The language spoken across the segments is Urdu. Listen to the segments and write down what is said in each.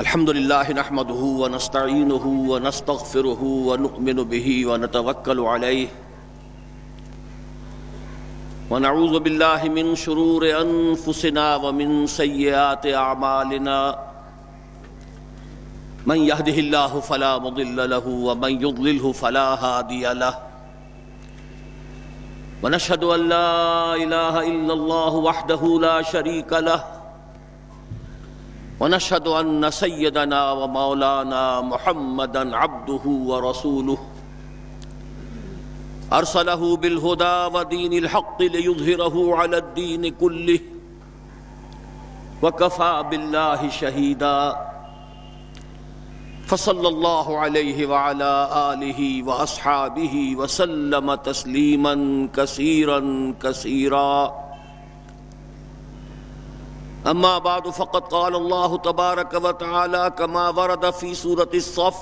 الحمد لله نحمده ونستعينه ونستغفره ونؤمن به ونتوكل عليه ونعوذ بالله من شرور أنفسنا ومن سيئات أعمالنا من يهده الله فلا مضل له ومن يضلله فلا هادي له ونشهد أن لا إله إلا الله وحده لا شريك له ونشهد أن سيدنا ومولانا محمدا عبده ورسوله أرسله بالهدى ودين الحق ليظهره على الدين كله وكفى بالله شهيدا فصلى الله عليه وعلى آله وأصحابه وسلم تسليما كثيرا كثيرا اما بعد فقد قال الله تبارك وتعالى كما ورد في سورة الصف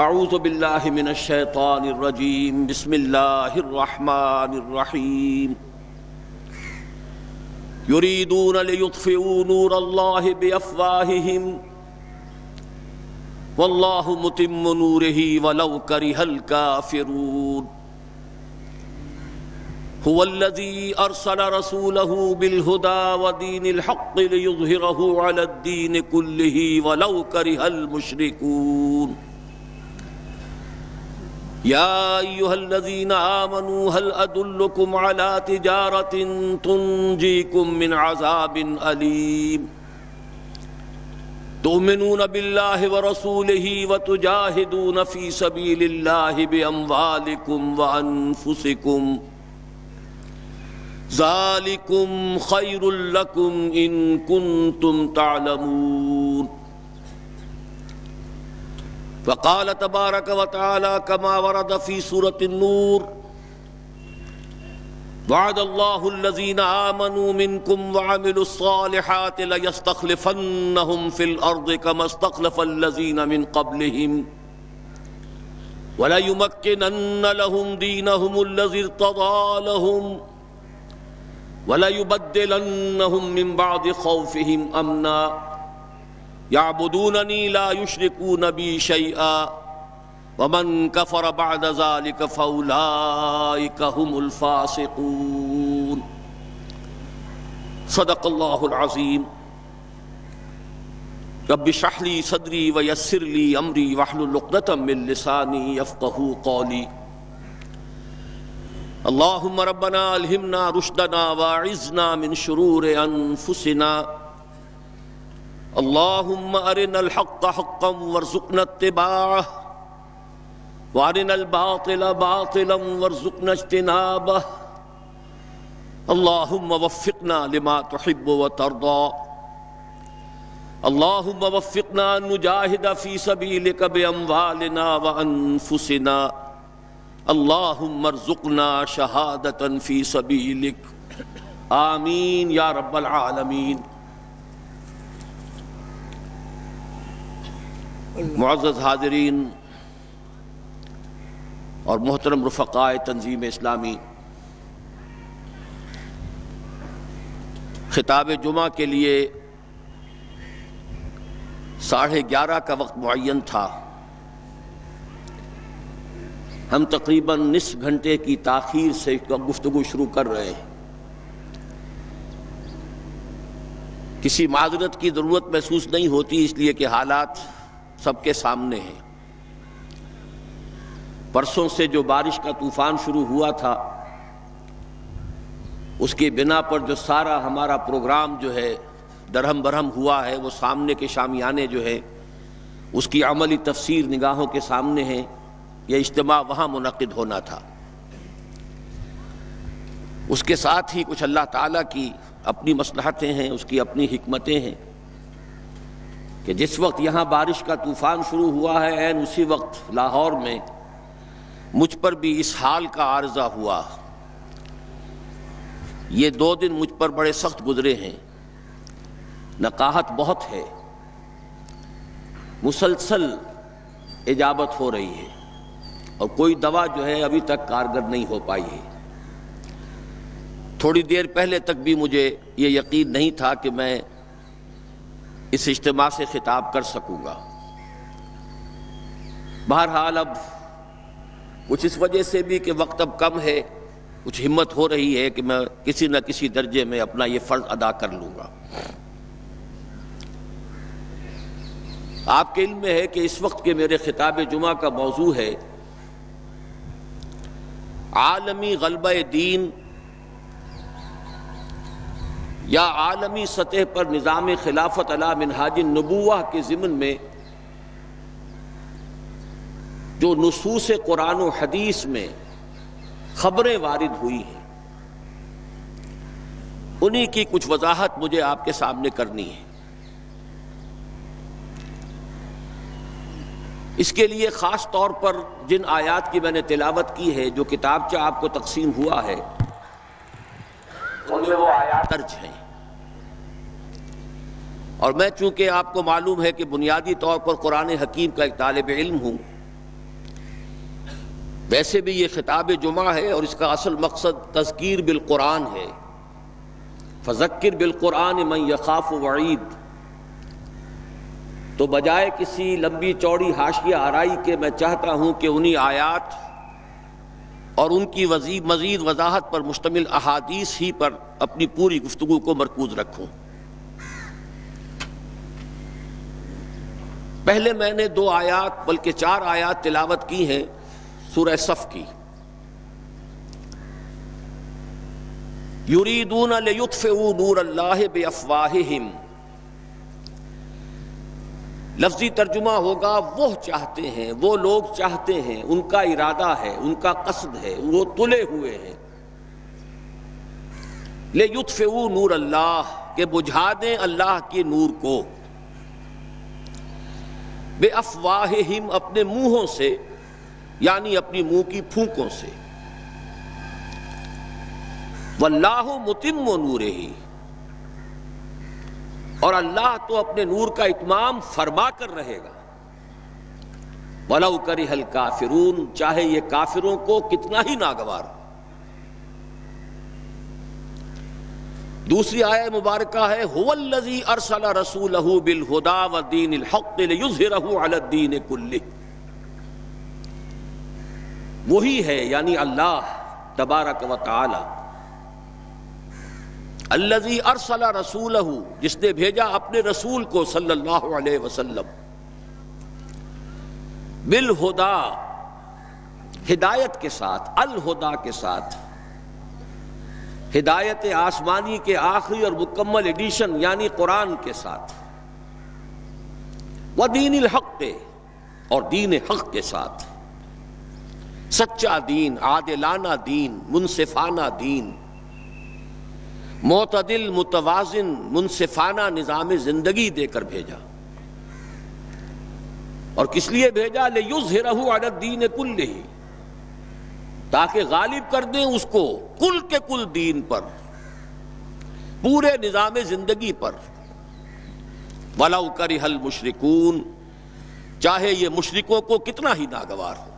اعوذ بالله من الشيطان الرجيم بسم الله الرحمن الرحيم يريدون ليطفئوا نور الله بأفواههم والله متم نوره ولو كره الكافرون هو الذي أرسل رسوله بالهدى ودين الحق ليظهره على الدين كله ولو كره المشركون يا أيها الذين آمنوا هل أدلكم على تجارة تنجيكم من عذاب أليم تؤمنون بالله ورسوله وتجاهدون في سبيل الله بأموالكم وأنفسكم ذالکم خیر لکم ان کنتم تعلمون وقال تبارک وتعالی کما ورد فی سورة النور وعد اللہ الذین آمنوا منکم وعملوا الصالحات لیستخلفنہم فی الارض کما استخلف الذین من قبلہم ولیمکنن لہم دینہم الذی ارتضی لہم وَلَيُبَدِّلَنَّهُمْ مِنْ بَعْدِ خَوْفِهِمْ أَمْنًا يَعْبُدُونَنِي لَا يُشْرِكُونَ بِي شَيْئًا وَمَنْ كَفَرَ بَعْدَ ذَلِكَ فَأُولَئِكَ هُمُ الْفَاسِقُونَ صدق اللہ العظیم رب اشرح لي صدری ويسر لي أمری واحلل عقدۃ من لسانی يفقهوا قولی اللہم ربنا الہمنا رشدنا واعذنا من شرور انفسنا اللہم ارنا الحق حقا وارزقنا اتباعہ وارنا الباطل باطلا وارزقنا اجتنابہ اللہم وفقنا لما تحب وترضى اللہم وفقنا ان نجاہد فی سبیلک باموالنا وانفسنا اللہم ارزقنا شہادتا فی سبیلک آمین یا رب العالمین۔ معزز حاضرین اور محترم رفقائے تنظیم اسلامی، خطاب جمعہ کے لیے 11:30 کا وقت معین تھا، ہم تقریباً نصف گھنٹے کی تاخیر سے گفتگو شروع کر رہے ہیں۔ کسی معذرت کی ضرورت محسوس نہیں ہوتی، اس لیے کہ حالات سب کے سامنے ہیں۔ پرسوں سے جو بارش کا طوفان شروع ہوا تھا، اس کی بنا پر جو سارا ہمارا پروگرام جو ہے درہم برہم ہوا ہے، وہ سامنے کے شامیانے جو ہے اس کی عملی تفسیر نگاہوں کے سامنے ہے۔ یہ اجتماع وہاں منعقد ہونا تھا، اس کے ساتھ ہی کچھ اللہ تعالیٰ کی اپنی مصلحتیں ہیں، اس کی اپنی حکمتیں ہیں کہ جس وقت یہاں بارش کا طوفان شروع ہوا ہے، عین اسی وقت لاہور میں مجھ پر بھی اس حال کا عارضہ ہوا۔ یہ 2 دن مجھ پر بڑے سخت گزرے ہیں، نقاہت بہت ہے، مسلسل اجابت ہو رہی ہے اور کوئی دوا جو ہے ابھی تک کارگر نہیں ہو پائی ہے۔ تھوڑی دیر پہلے تک بھی مجھے یہ یقین نہیں تھا کہ میں اس اجتماع سے خطاب کر سکوں گا۔ بہرحال اب کچھ اس وجہ سے بھی کہ وقت اب کم ہے، کچھ ہمت ہو رہی ہے کہ میں کسی نہ کسی درجے میں اپنا یہ فرض ادا کر لوں گا۔ آپ کے علم میں ہے کہ اس وقت کے میرے خطاب جمعہ کا موضوع ہے عالمی غلبہ دین یا عالمی سطح پر نظام خلافت علی منہاج النبوہ کے ضمن میں جو نصوص قرآن و حدیث میں خبریں وارد ہوئی ہیں انہی کی کچھ وضاحت مجھے آپ کے سامنے کرنی ہے۔ اس کے لیے خاص طور پر جن آیات کی میں نے تلاوت کی ہے، جو کتابچہ آپ کو تقسیم ہوا ہے ان میں وہ آیات درج ہیں، اور میں چونکہ آپ کو معلوم ہے کہ بنیادی طور پر قرآن حکیم کا ایک طالب علم ہوں، ویسے بھی یہ خطاب جمعہ ہے اور اس کا اصل مقصد تذکیر بالقرآن ہے، فذکر بالقرآن من یخاف وعید، تو بجائے کسی لمبی چوڑی حاشیہ آرائی کے میں چاہتا ہوں کہ انہی آیات اور ان کی مزید وضاحت پر مشتمل احادیث ہی پر اپنی پوری گفتگو کو مرکوز رکھوں۔ پہلے میں نے 2 آیات بلکہ 4 آیات تلاوت کی ہیں سورہ صف کی۔ یریدون لیطفئوا نور اللہ بافواہہم، لفظی ترجمہ ہوگا وہ چاہتے ہیں، وہ لوگ چاہتے ہیں، ان کا ارادہ ہے، ان کا قصد ہے، وہ تلے ہوئے ہیں لیطفئوا نور اللہ، کہ بجھا دیں اللہ کے نور کو، بافواہہم، اپنے منہوں سے، یعنی اپنی منہ کی پھونکوں سے، واللہ متم نورہ، اور اللہ تو اپنے نور کا اتمام فرما کر رہے گا، وَلَوْ كَرِهَ الْكَافِرُونَ، چاہے یہ کافروں کو کتنا ہی ناگوار ہو۔ دوسری آیہ مبارکہ ہے هُوَ الَّذِي أَرْسَلَ رَسُولَهُ بِالْهُدَى وَدِينِ الْحَقِّ لِيُظْهِرَهُ عَلَى الدِّينِ كُلِّهِ، وہی ہے یعنی اللہ تبارک و تعالی، الذی ارسل رسولہ، جس نے بھیجا اپنے رسول کو صلی اللہ علیہ وسلم، بالہدی، ہدایت کے ساتھ، الہدی کے ساتھ، ہدایت آسمانی کے آخری اور مکمل ایڈیشن یعنی قرآن کے ساتھ، ودین الحق، اور دین حق کے ساتھ، سچا دین، عادلانہ دین، منصفانہ دین، معتدل متوازن منصفانہ نظام زندگی دے کر بھیجا۔ اور کس لیے بھیجا؟ لِیُظْہِرَهُ عَلَى الدِّینِ كُلِّهِ، تاکہ غالب کر دیں اس کو کل کے کل دین پر، پورے نظام زندگی پر، وَلَوْ كَرِهَ الْمُشْرِكُونَ، چاہے یہ مشرکوں کو کتنا ہی ناگوار ہو۔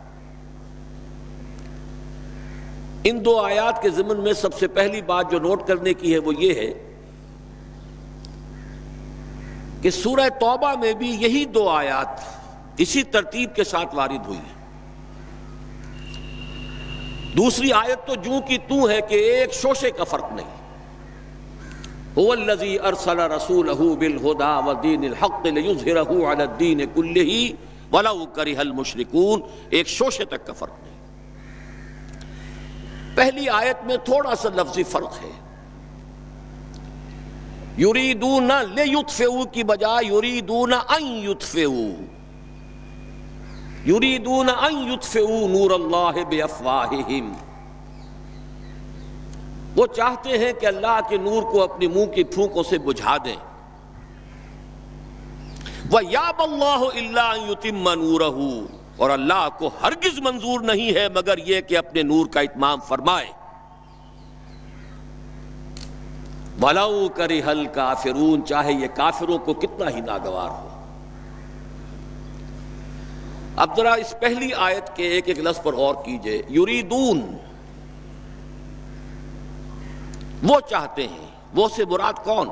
ان 2 آیات کے ضمن میں سب سے پہلی بات جو نوٹ کرنے کی ہے وہ یہ ہے کہ سورہ توبہ میں بھی یہی 2 آیات اسی ترتیب کے ساتھ وارد ہوئی ہیں۔ دوسری آیت تو جوں کی توں ہے کہ ایک شوشے کا فرق نہیں، هو الذی ارسل رسولہ بالہدی ودین الحق لیظہرہ علی الدین کلہ ولو کرہ المشرکون، ایک شوشے تک کا فرق نہیں۔ پہلی آیت میں تھوڑا سا لفظی فرق ہے، یریدون لیطفئوا کی بجائے یریدون ان یطفئوا، یریدون ان یطفئوا نور اللہ بافواہہم، وہ چاہتے ہیں کہ اللہ کے نور کو اپنی منہ کی پھونکوں سے بجھا دیں، وَيَأْبَى اللَّهُ إِلَّا أَن يُتِمَّ نُورَهُ، اور اللہ کو ہرگز منظور نہیں ہے مگر یہ کہ اپنے نور کا اتمام فرمائے، وَلَوْ كَرِهَ الْكَافِرُونَ، چاہے یہ کافروں کو کتنا ہی ناگوار ہو۔ اب ذرا اس پہلی آیت کے ایک ایک لفظ پر غور کیجئے، یریدون، وہ چاہتے ہیں، وہ سے مراد کون؟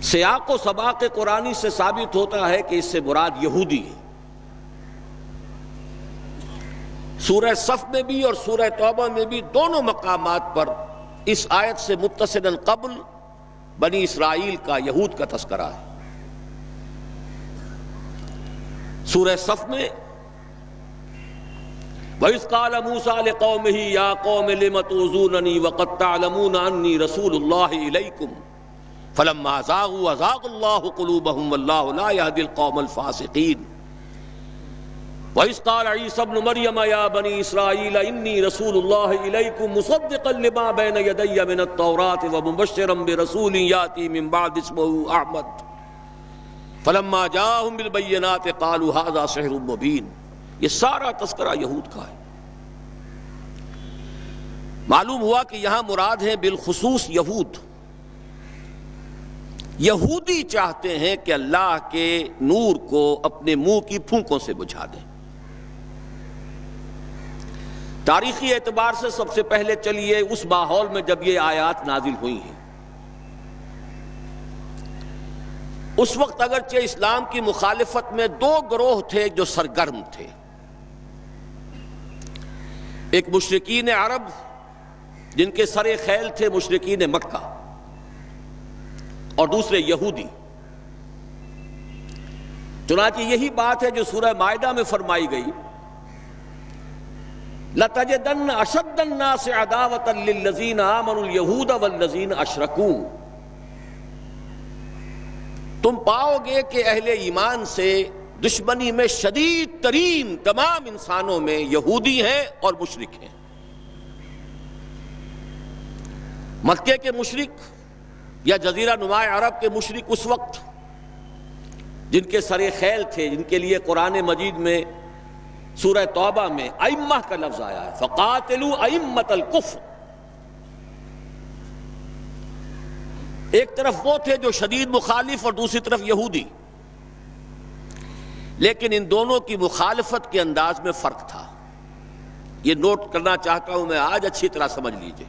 سیاق و سباق قرآنی سے ثابت ہوتا ہے کہ اس سے مراد یہودی ہے۔ سورہ صف میں بھی اور سورہ توبہ میں بھی دونوں مقامات پر اس آیت سے متصلاً قبل بنی اسرائیل کا، یہود کا تذکرہ ہے۔ سورہ صف میں وَإِذْ قَالَ مُوسَىٰ لِقَوْمِهِ يَا قَوْمِ لِمَ تُؤْذُونَنِي وَقَدْ تَعْلَمُونَ أَنِّي رَسُولُ اللَّهِ إِلَيْكُمْ فَلَمَّا زَاغُوا أَزَاغَ اللَّهُ قُلُوبَهُمْ وَاللَّهُ لَا يَهْدِي الْقَوْمَ الْفَاسِقِينَ وَإِذْ قَالَ عِيسَى ابْنُ مَرْيَمَ يَا بَنِي إِسْرَائِيلَ إِنِّي رَسُولُ اللَّهِ إِلَيْكُمْ مُصَدِّقًا لِمَا بَيْنَ يَدَيَّ مِنَ التَّوْرَاةِ وَمُبَشِّرًا بِرَسُولٍ يَأْتِي مِن بَعْدِي اسْمُهُ أَحْمَدُ فَلَمَّا جَاءَهُم بِالْبَيِّنَاتِ قَالُوا هَذَا سِحْرٌ مُبِينٌ۔ یہ سارا تذکرہ یہود کا ہے۔ معلوم ہوا کہ یہاں مراد ہیں بالخصوص یہود۔ یہودی چاہتے ہیں کہ اللہ کے نور کو اپنے منہ کی پھونکوں سے بجھا دیں۔ تاریخی اعتبار سے سب سے پہلے چلیے اس ماحول میں جب یہ آیات نازل ہوئی ہیں، اس وقت اگرچہ اسلام کی مخالفت میں دو گروہ تھے جو سرگرم تھے، ایک مشرکین عرب جن کے سر خیل تھے مشرکین مکہ، اور دوسرے یہودی۔ چنانچہ یہی بات ہے جو سورہ مائدہ میں فرمائی گئی، لَتَجِدَنَّ أَشَدَّ النَّاسِ عَدَاوَةً لِلَّذِينَ آمَنُوا الْيَهُودَ وَالَّذِينَ أَشْرَكُوا۔ تم پاؤ گے کہ اہل ایمان سے دشمنی میں شدید ترین تمام انسانوں میں یہودی ہیں اور مشرک ہیں۔ مکے کے مشرک یا جزیرہ نما عرب کے مشرک اس وقت جن کے سر خیل تھے، جن کے لیے قرآن مجید میں سورہ توبہ میں ائمہ کا لفظ آیا ہے، فَقَاتِلُوا أَئِمَّةَ الْكُفْرِ۔ ایک طرف وہ تھے جو شدید مخالف اور دوسری طرف یہودی، لیکن ان دونوں کی مخالفت کے انداز میں فرق تھا۔ یہ نوٹ کرنا چاہتا ہوں میں آج، اچھی طرح سمجھ لیجئے۔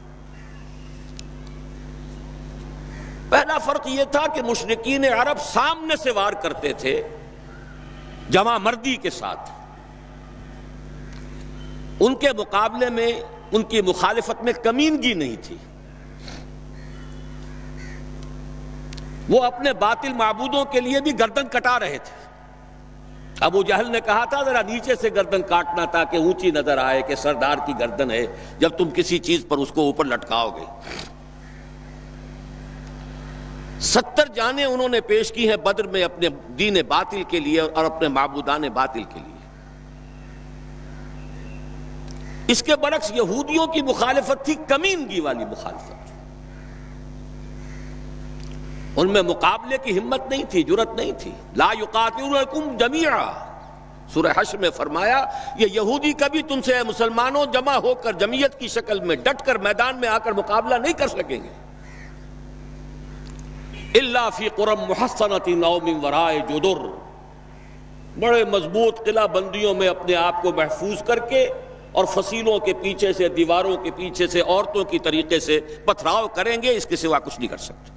پہلا فرق یہ تھا کہ مشرکین عرب سامنے سے وار کرتے تھے جمع مردی کے ساتھ، ان کے مقابلے میں ان کی مخالفت میں کمینگی نہیں تھی۔ وہ اپنے باطل معبودوں کے لیے بھی گردن کٹا رہے تھے۔ ابو جہل نے کہا تھا ذرا نیچے سے گردن کاٹنا تاکہ اونچی نظر آئے کہ سردار کی گردن ہے، جب تم کسی چیز پر اس کو اوپر لٹکاؤ گے۔ 70 جانیں انہوں نے پیش کی ہیں بدر میں اپنے دین باطل کے لیے اور اپنے معبودان باطل کے لیے۔ اس کے برعکس یہودیوں کی مخالفت تھی کمینگی والی مخالفت، ان میں مقابلے کی ہمت نہیں تھی، جرأت نہیں تھی۔ لا یقاتلونکم جمیعا، سورہ حشر میں فرمایا یہ یہودی کبھی تم سے مسلمانوں جمع ہو کر جمعیت کی شکل میں ڈٹ کر میدان میں آ کر مقابلہ نہیں کر سکیں گے، الا فی قری محصنۃ او من وراء جدر، بڑے مضبوط قلعہ بندیوں میں اپنے آپ کو محفوظ کر کے اور فصیلوں کے پیچھے سے، دیواروں کے پیچھے سے، عورتوں کی طریقے سے پتھراؤ کریں گے، اس کے سوا کچھ نہیں کر سکتے۔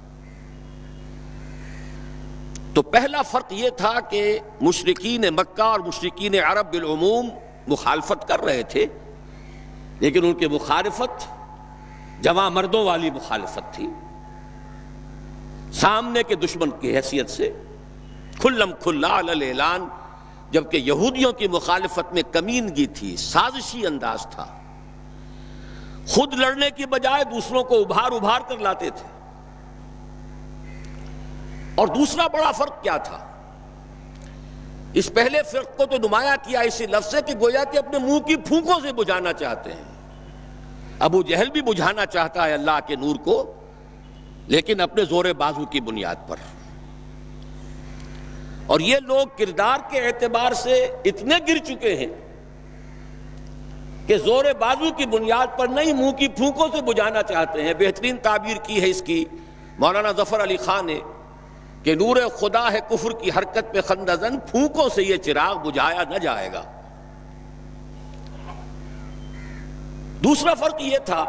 تو پہلا فرق یہ تھا کہ مشرکین مکہ اور مشرکین عرب بالعموم مخالفت کر رہے تھے، لیکن ان کی مخالفت جمع مردوں والی مخالفت تھی، سامنے کے دشمن کی حیثیت سے کھلم کھلا علی الاعلان، جبکہ یہودیوں کی مخالفت میں کمینگی تھی، سازشی انداز تھا، خود لڑنے کی بجائے دوسروں کو ابھار ابھار کر لاتے تھے۔ اور دوسرا بڑا فرق کیا تھا؟ اس پہلے فرق کو تو نمایاں کیا اسی لفظ سے کہ گویا کہ اپنے منہ کی پھونکوں سے بجھانا چاہتے ہیں۔ ابو جہل بھی بجھانا چاہتا ہے اللہ کے نور کو، لیکن اپنے زور بازو کی بنیاد پر۔ اور یہ لوگ کردار کے اعتبار سے اتنے گر چکے ہیں کہ زور بازو کی بنیاد پر نہیں، منہ کی پھونکوں سے بجھانا چاہتے ہیں۔ بہترین تعبیر کی ہے اس کی مولانا ظفر علی خان نے کہ نور خدا ہے کفر کی حرکت پہ خندہ زن، پھونکوں سے یہ چراغ بجھایا نہ جائے گا۔ دوسرا فرق یہ تھا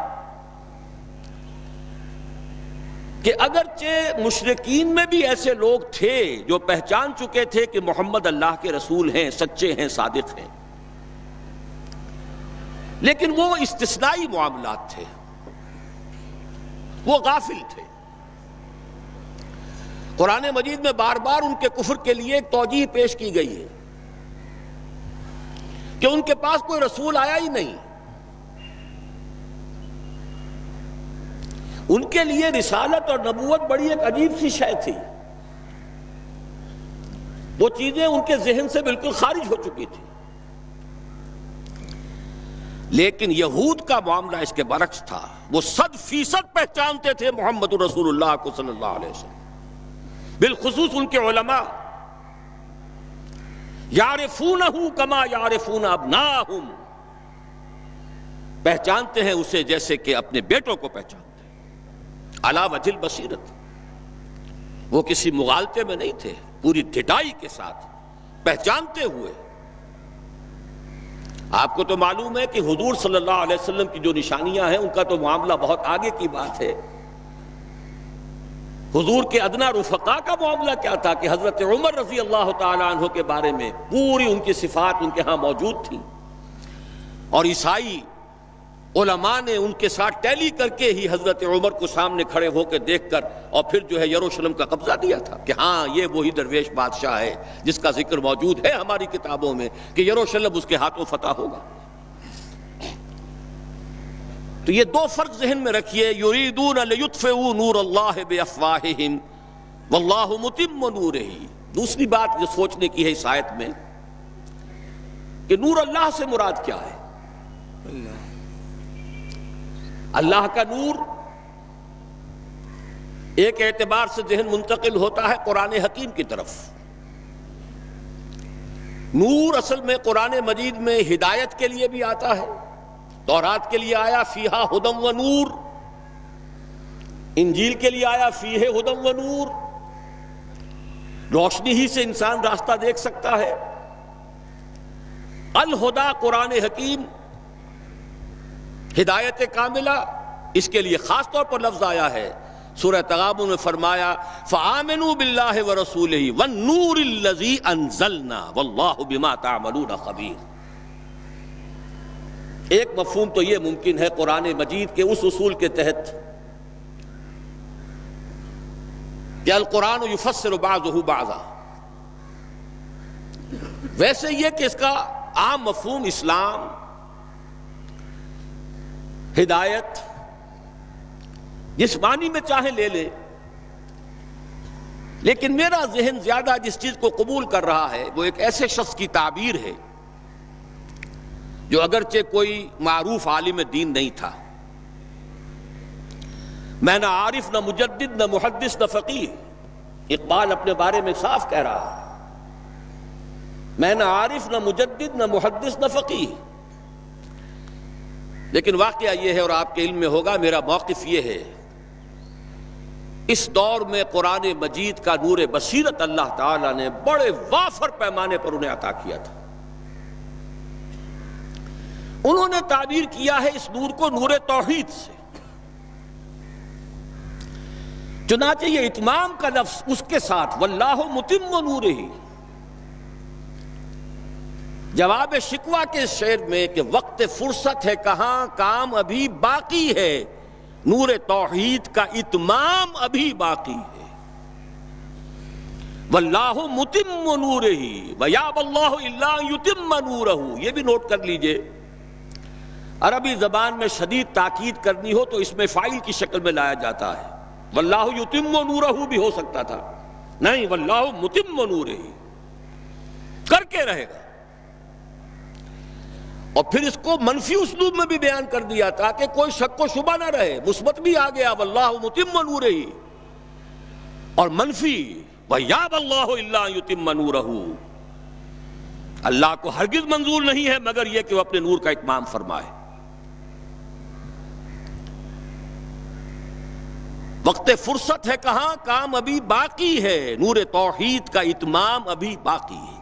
کہ اگرچہ مشرکین میں بھی ایسے لوگ تھے جو پہچان چکے تھے کہ محمد اللہ کے رسول ہیں، سچے ہیں، صادق ہیں، لیکن وہ استثنائی معاملات تھے، وہ غافل تھے۔ قرآن مجید میں بار بار ان کے کفر کے لیے ایک توجیہ پیش کی گئی ہے کہ ان کے پاس کوئی رسول آیا ہی نہیں۔ ان کے لیے رسالت اور نبوت بڑی ایک عجیب سی شے تھی، وہ چیزیں ان کے ذہن سے بالکل خارج ہو چکی تھی۔ لیکن یہود کا معاملہ اس کے برعکس تھا، وہ 100% پہچانتے تھے محمد رسول اللہ کو صلی اللہ علیہ وسلم، بالخصوص ان کے علماء، یعرفونہ کما یعرفون ابناہم، پہچانتے ہیں اسے جیسے کہ اپنے بیٹوں کو پہچانتے ہیں، علی وجہ البصیرت، وہ کسی مغالطے میں نہیں تھے، پوری ڈٹائی کے ساتھ پہچانتے ہوئے۔ آپ کو تو معلوم ہے کہ حضور صلی اللہ علیہ وسلم کی جو نشانیاں ہیں ان کا تو معاملہ بہت آگے کی بات ہے۔ حضور کے ادنا رفقا کا معاملہ کیا تھا کہ حضرت عمر رضی اللہ تعالیٰ عنہ کے بارے میں پوری ان کی صفات ان کے ہاں موجود تھیں، اور عیسائی علماء نے ان کے ساتھ ٹیلی کر کے ہی حضرت عمر کو سامنے کھڑے ہو کے دیکھ کر اور پھر جو ہے یروشلم کا قبضہ دیا تھا کہ ہاں یہ وہی درویش بادشاہ ہے جس کا ذکر موجود ہے ہماری کتابوں میں کہ یروشلم اس کے ہاتھوں فتح ہوگا۔ تو یہ دو فرق ذہن میں رکھیے، یریدون لیطفئوا نور اللہ بافواہہم واللہ متم نورہ۔ دوسری بات جو سوچنے کی ہے اس آیت میں کہ نور اللہ سے مراد کیا ہے؟ اللہ کا نور ایک اعتبار سے ذہن منتقل ہوتا ہے قرآن حکیم کی طرف۔ نور اصل میں قرآن مجید میں ہدایت کے لیے بھی آتا ہے، تورات کے لیے آیا فیہا ہدی و نور، انجیل کے لیے آیا فیہ ہدی و نور، روشنی ہی سے انسان راستہ دیکھ سکتا ہے۔ الہدا قرآن حکیم، ہدایت کاملہ، اس کے لیے خاص طور پر لفظ آیا ہے۔ سورہ تغابن میں فرمایا فآمنوا باللہ ورسولہ والنور الذی انزلنا واللہ بما تعملون خبیر۔ ایک مفہوم تو یہ ممکن ہے قرآن مجید کے اس اصول کے تحت کہ القرآن یفسر بعضہ بعضا، ویسے یہ کہ اس کا عام مفہوم اسلام، ہدایت، جس معنی میں چاہے لے لے، لیکن میرا ذہن زیادہ جس چیز کو قبول کر رہا ہے وہ ایک ایسے شخص کی تعبیر ہے جو اگرچہ کوئی معروف عالم دین نہیں تھا، میں نہ عارف نہ مجدد نہ محدث نہ فقیہ، اقبال اپنے بارے میں صاف کہہ رہا ہے، میں نہ عارف نہ مجدد نہ محدث نہ فقیہ۔ لیکن واقعہ یہ ہے اور آپ کے علم میں ہوگا، میرا موقف یہ ہے، اس دور میں قرآن مجید کا نور بصیرت اللہ تعالیٰ نے بڑے وافر پیمانے پر انہیں عطا کیا تھا۔ انہوں نے تعبیر کیا ہے اس نور کو نور توحید سے، چنانچہ یہ اتمام کا لفظ اس کے ساتھ واللہ متم نورہ، جواب شکوہ کے شعر میں کہ وقت فرصت ہے کہاں، کام ابھی باقی ہے، نور توحید کا اتمام ابھی باقی ہے۔ واللہ متم نورہ ویابی اللہ الا ان یتم نورہ، یہ بھی نوٹ کر لیجئے، عربی زبان میں شدید تاکید کرنی ہو تو اس میں فاعل کی شکل میں لایا جاتا ہے، واللہ یتم نورہ بھی ہو سکتا تھا، نہیں، واللہ متم نورہ، کر کے رہے گا۔ اور پھر اس کو منفی اسلوب میں بھی بیان کر دیا تاکہ کوئی شک و شبہ نہ رہے، مثبت بھی آ گیا واللہ متم نورہ، اور منفی وَيَأْبَى اللَّهُ إِلَّا أَن يُتِمَّ نُورَهُ، اللہ کو ہرگز منظور نہیں ہے مگر یہ کہ وہ اپنے نور کا اتمام فرمائے۔ وقت فرصت ہے کہاں، کام ابھی باقی ہے، نور توحید کا اتمام ابھی باقی ہے۔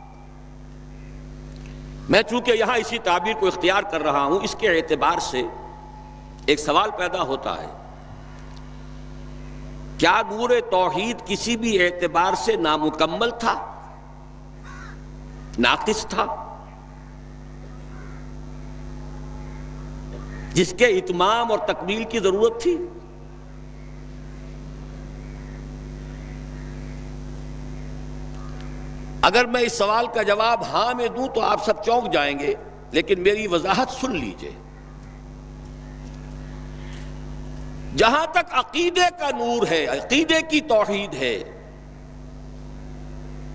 میں چونکہ یہاں اسی تعبیر کو اختیار کر رہا ہوں، اس کے اعتبار سے ایک سوال پیدا ہوتا ہے کیا نور توحید کسی بھی اعتبار سے نامکمل تھا، ناقص تھا، جس کے اتمام اور تکمیل کی ضرورت تھی؟ اگر میں اس سوال کا جواب ہاں میں دوں تو آپ سب چونک جائیں گے، لیکن میری وضاحت سن لیجئے۔ جہاں تک عقیدے کا نور ہے، عقیدے کی توحید ہے،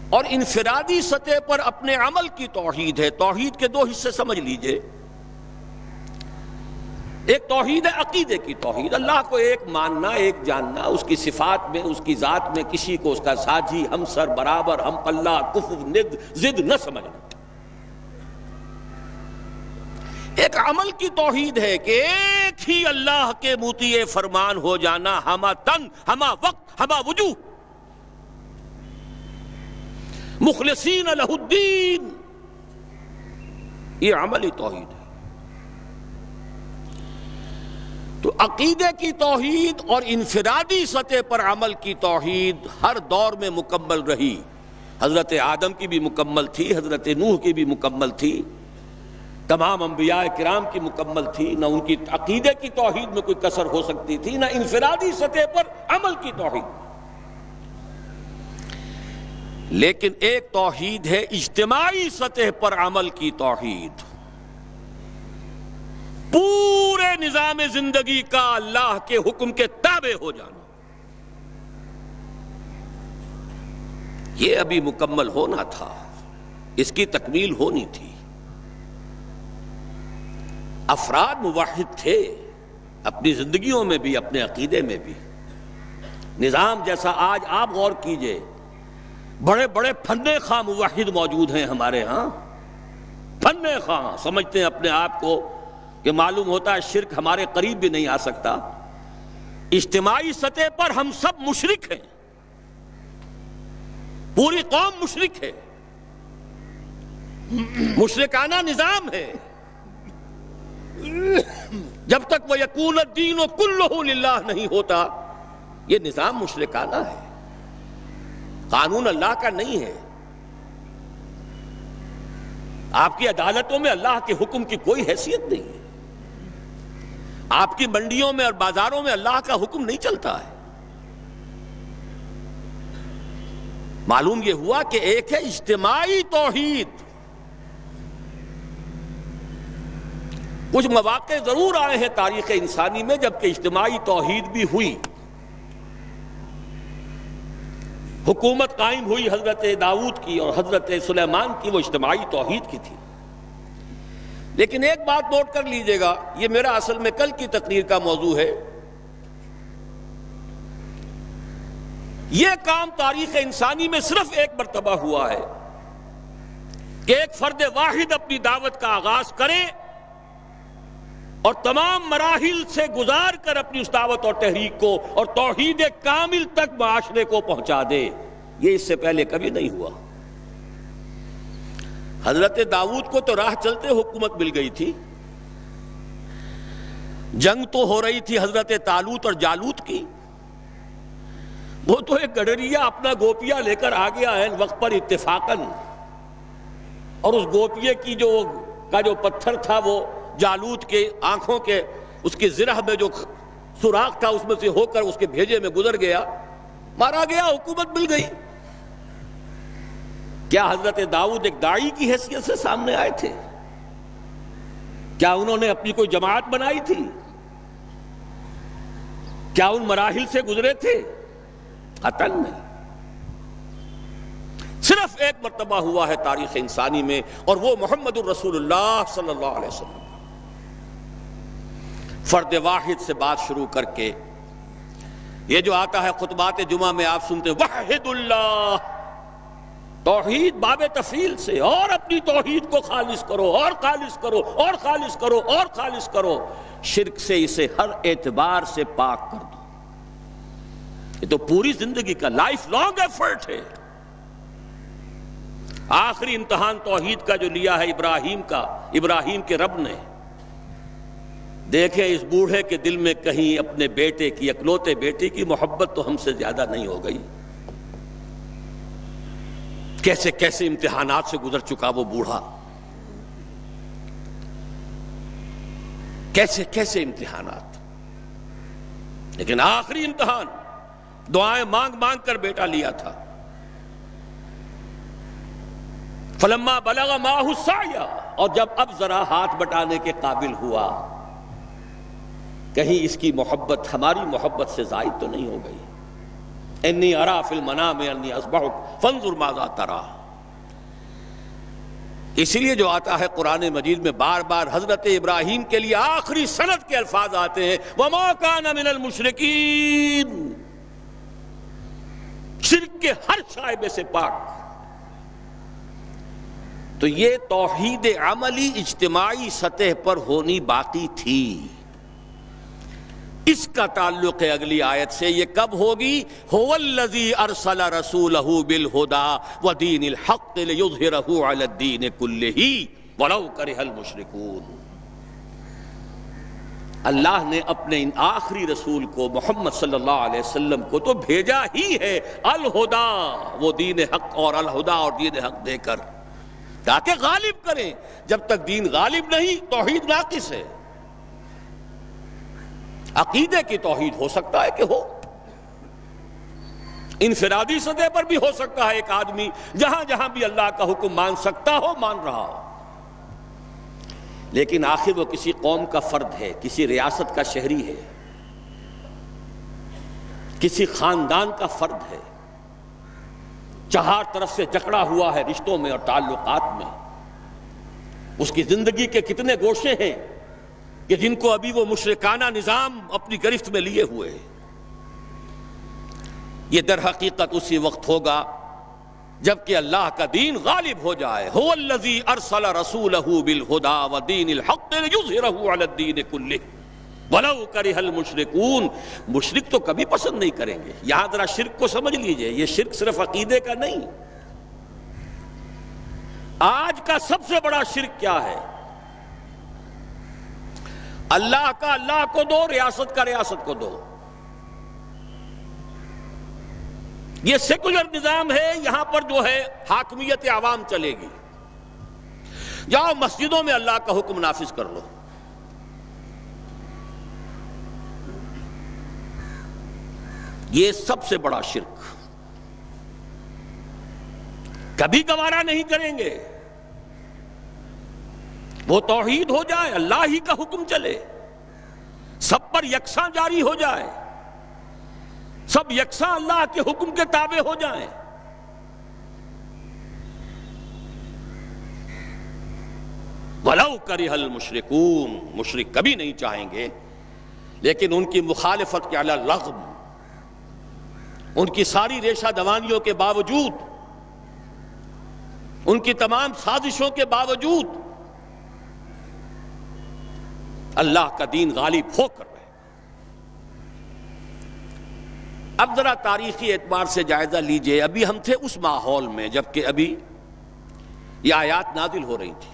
اور انفرادی سطح پر اپنے عمل کی توحید ہے، توحید کے دو حصے سمجھ لیجئے۔ ایک توحید ہے عقیدے کی توحید، اللہ کو ایک ماننا، ایک جاننا، اس کی صفات میں، اس کی ذات میں کسی کو اس کا ساجی، ہمسر، برابر، ہم پلہ، کفو، ند، ضد نہ سمجھنا۔ ایک عمل کی توحید ہے کہ ایک ہی اللہ کے مطیع فرمان ہو جانا، ہمہ تن، ہمہ وقت، ہمہ وجوہ، مخلصین لہ الدین، یہ عملی توحید ہے۔ تو عقیدے کی توحید اور انفرادی سطح پر عمل کی توحید ہر دور میں مکمل رہی۔ حضرت آدم کی بھی مکمل تھی، حضرت نوح کی بھی مکمل تھی، تمام انبیاء کرام کی مکمل تھی، نہ ان کی عقیدے کی توحید میں کوئی کسر ہو سکتی تھی، نہ انفرادی سطح پر عمل کی توحید۔ لیکن ایک توحید ہے اجتماعی سطح پر عمل کی توحید، پورے نظام زندگی کا اللہ کے حکم کے تابع ہو جانا۔ یہ ابھی مکمل ہونا تھا، اس کی تکمیل ہونی تھی۔ افراد موحد تھے اپنی زندگیوں میں بھی، اپنے عقیدے میں بھی۔ نظام جیسا آج آپ غور کیجئے، بڑے بڑے فن خواہ موحد موجود ہیں ہمارے ہاں، فن خواہ سمجھتے ہیں اپنے آپ کو کہ معلوم ہوتا ہے شرک ہمارے قریب بھی نہیں آ سکتا۔ اجتماعی سطح پر ہم سب مشرک ہیں، پوری قوم مشرک ہے، مشرکانہ نظام ہے۔ جب تک وہ یکون الدین کلہ للہ نہیں ہوتا، یہ نظام مشرکانہ ہے، قانون اللہ کا نہیں ہے۔ آپ کی عدالتوں میں اللہ کے حکم کی کوئی حیثیت نہیں ہے، آپ کی منڈیوں میں اور بازاروں میں اللہ کا حکم نہیں چلتا ہے۔ معلوم یہ ہوا کہ ایک ہے اجتماعی توحید۔ کچھ مواقع ضرور آئے ہیں تاریخ انسانی میں جبکہ اجتماعی توحید بھی ہوئی، حکومت قائم ہوئی حضرت داؤد کی اور حضرت سلیمان کی، وہ اجتماعی توحید کی تھی۔ لیکن ایک بات نوٹ کر لیجئے گا، یہ میرا اصل میں کل کی تقریر کا موضوع ہے۔ یہ کام تاریخ انسانی میں صرف ایک مرتبہ ہوا ہے کہ ایک فرد واحد اپنی دعوت کا آغاز کرے اور تمام مراحل سے گزار کر اپنی اس دعوت اور تحریک کو اور توحید کامل تک معاشرے کو پہنچا دے۔ یہ اس سے پہلے کبھی نہیں ہوا۔ حضرت داؤد کو تو راہ چلتے حکومت مل گئی تھی، جنگ تو ہو رہی تھی حضرت طالوت اور جالوت کی، وہ تو ایک گڈریا اپنا گوپیا لے کر آ گیا ہے وقت پر اتفاقاً، اور اس گوپیے کی جو پتھر تھا وہ جالوت کے آنکھوں کے اس کی زرہ میں جو سوراخ تھا اس میں سے ہو کر اس کے بھیجے میں گزر گیا، مارا گیا، حکومت مل گئی۔ کیا حضرت داؤد ایک داعی کی حیثیت سے سامنے آئے تھے؟ کیا انہوں نے اپنی کوئی جماعت بنائی تھی؟ کیا ان مراحل سے گزرے تھے؟ قطعاً نہیں۔ صرف ایک مرتبہ ہوا ہے تاریخ انسانی میں، اور وہ محمد الرسول اللہ صلی اللہ علیہ وسلم۔ فرد واحد سے بات شروع کر کے یہ جو آتا ہے خطبات جمعہ میں آپ سنتے وحد اللہ، توحید باب تفعیل سے، اور اپنی توحید کو خالص کرو اور خالص کرو اور خالص کرو اور خالص کرو، شرک سے اسے ہر اعتبار سے پاک کر دو۔ یہ تو پوری زندگی کا لائف لانگ ایفرٹ ہے۔ آخری امتحان توحید کا جو لیا ہے ابراہیم کے رب نے، دیکھیں اس بوڑھے کے دل میں کہیں اپنے بیٹے کی، اکلوتے بیٹے کی محبت تو ہم سے زیادہ نہیں ہو گئی؟ کیسے کیسے امتحانات سے گزر چکا وہ بوڑھا، کیسے کیسے امتحانات، لیکن آخری امتحان دعائیں مانگ مانگ کر بیٹا لیا تھا۔ فلما بلغ معه السعی، اور جب اب ذرا ہاتھ بٹانے کے قابل ہوا، کہیں اس کی محبت ہماری محبت سے زائد تو نہیں ہو گئی؟ انی ارا فی المنام انی اذبحک فانظر ماذا تری۔ اسی لیے جو آتا ہے قرآن مجید میں بار بار حضرت ابراہیم کے لیے آخری سند کے الفاظ آتے ہیں، وما کان من المشرکین، شرک کے ہر شائبے سے پاک۔ تو یہ توحید عملی اجتماعی سطح پر ہونی باقی تھی۔ اس کا تعلق ہے اگلی آیت سے، یہ کب ہوگی؟ هو الذی ارسل رسولہ بالہدی ودین الحق لیظہرہ علی الدین کلہ ولو کرہ المشرکون۔ اللہ نے اپنے ان آخری رسول کو محمد صلی اللہ علیہ وسلم کو تو بھیجا ہی ہے الہدا، وہ دین حق اور الہدا اور دین حق دے کر، تاکہ غالب کریں۔ جب تک دین غالب نہیں توحید ناقص ہے۔ عقیدے کی توحید ہو سکتا ہے کہ ہو، انفرادی سطح پر بھی ہو سکتا ہے، ایک آدمی جہاں جہاں بھی اللہ کا حکم مان سکتا ہو مان رہا ہو، لیکن آخر وہ کسی قوم کا فرد ہے، کسی ریاست کا شہری ہے، کسی خاندان کا فرد ہے، چہار طرف سے جکڑا ہوا ہے رشتوں میں اور تعلقات میں۔ اس کی زندگی کے کتنے گوشے ہیں کہ جن کو ابھی وہ مشرکانہ نظام اپنی گرفت میں لیے ہوئے ہیں۔ یہ در حقیقت اسی وقت ہوگا جبکہ اللہ کا دین غالب ہو جائے۔ هو الذی ارسل رسولہ بالہدی ودین الحق لیظہرہ علی الدین کلہ ولو کرہ المشرکون۔ مشرک تو کبھی پسند نہیں کریں گے۔ یہاں ذرا شرک کو سمجھ لیجئے، یہ شرک صرف عقیدے کا نہیں۔ آج کا سب سے بڑا شرک کیا ہے؟ اللہ کا اللہ کو دو، ریاست کا ریاست کو دو۔ یہ سیکولر نظام ہے، یہاں پر جو ہے حاکمیت عوام چلے گی، جاؤ مسجدوں میں اللہ کا حکم نافذ کر لو۔ یہ سب سے بڑا شرک، کبھی گوارا نہیں کریں گے۔ وہ توحید ہو جائے، اللہ ہی کا حکم چلے، سب پر یکساں جاری ہو جائے، سب یکساں اللہ کے حکم کے تابع ہو جائیں۔ وَلَوْ كَرِهَ الْمُشْرِكُونَ، مشرک کبھی نہیں چاہیں گے، لیکن ان کی مخالفت کے علی الرغم، ان کی ساری ریشہ دوانیوں کے باوجود، ان کی تمام سازشوں کے باوجود اللہ کا دین غالب ہو کر رہے۔ اب ذرا تاریخی اعتبار سے جائزہ لیجئے، ابھی ہم تھے اس ماحول میں جبکہ ابھی یہ آیات نازل ہو رہی تھی۔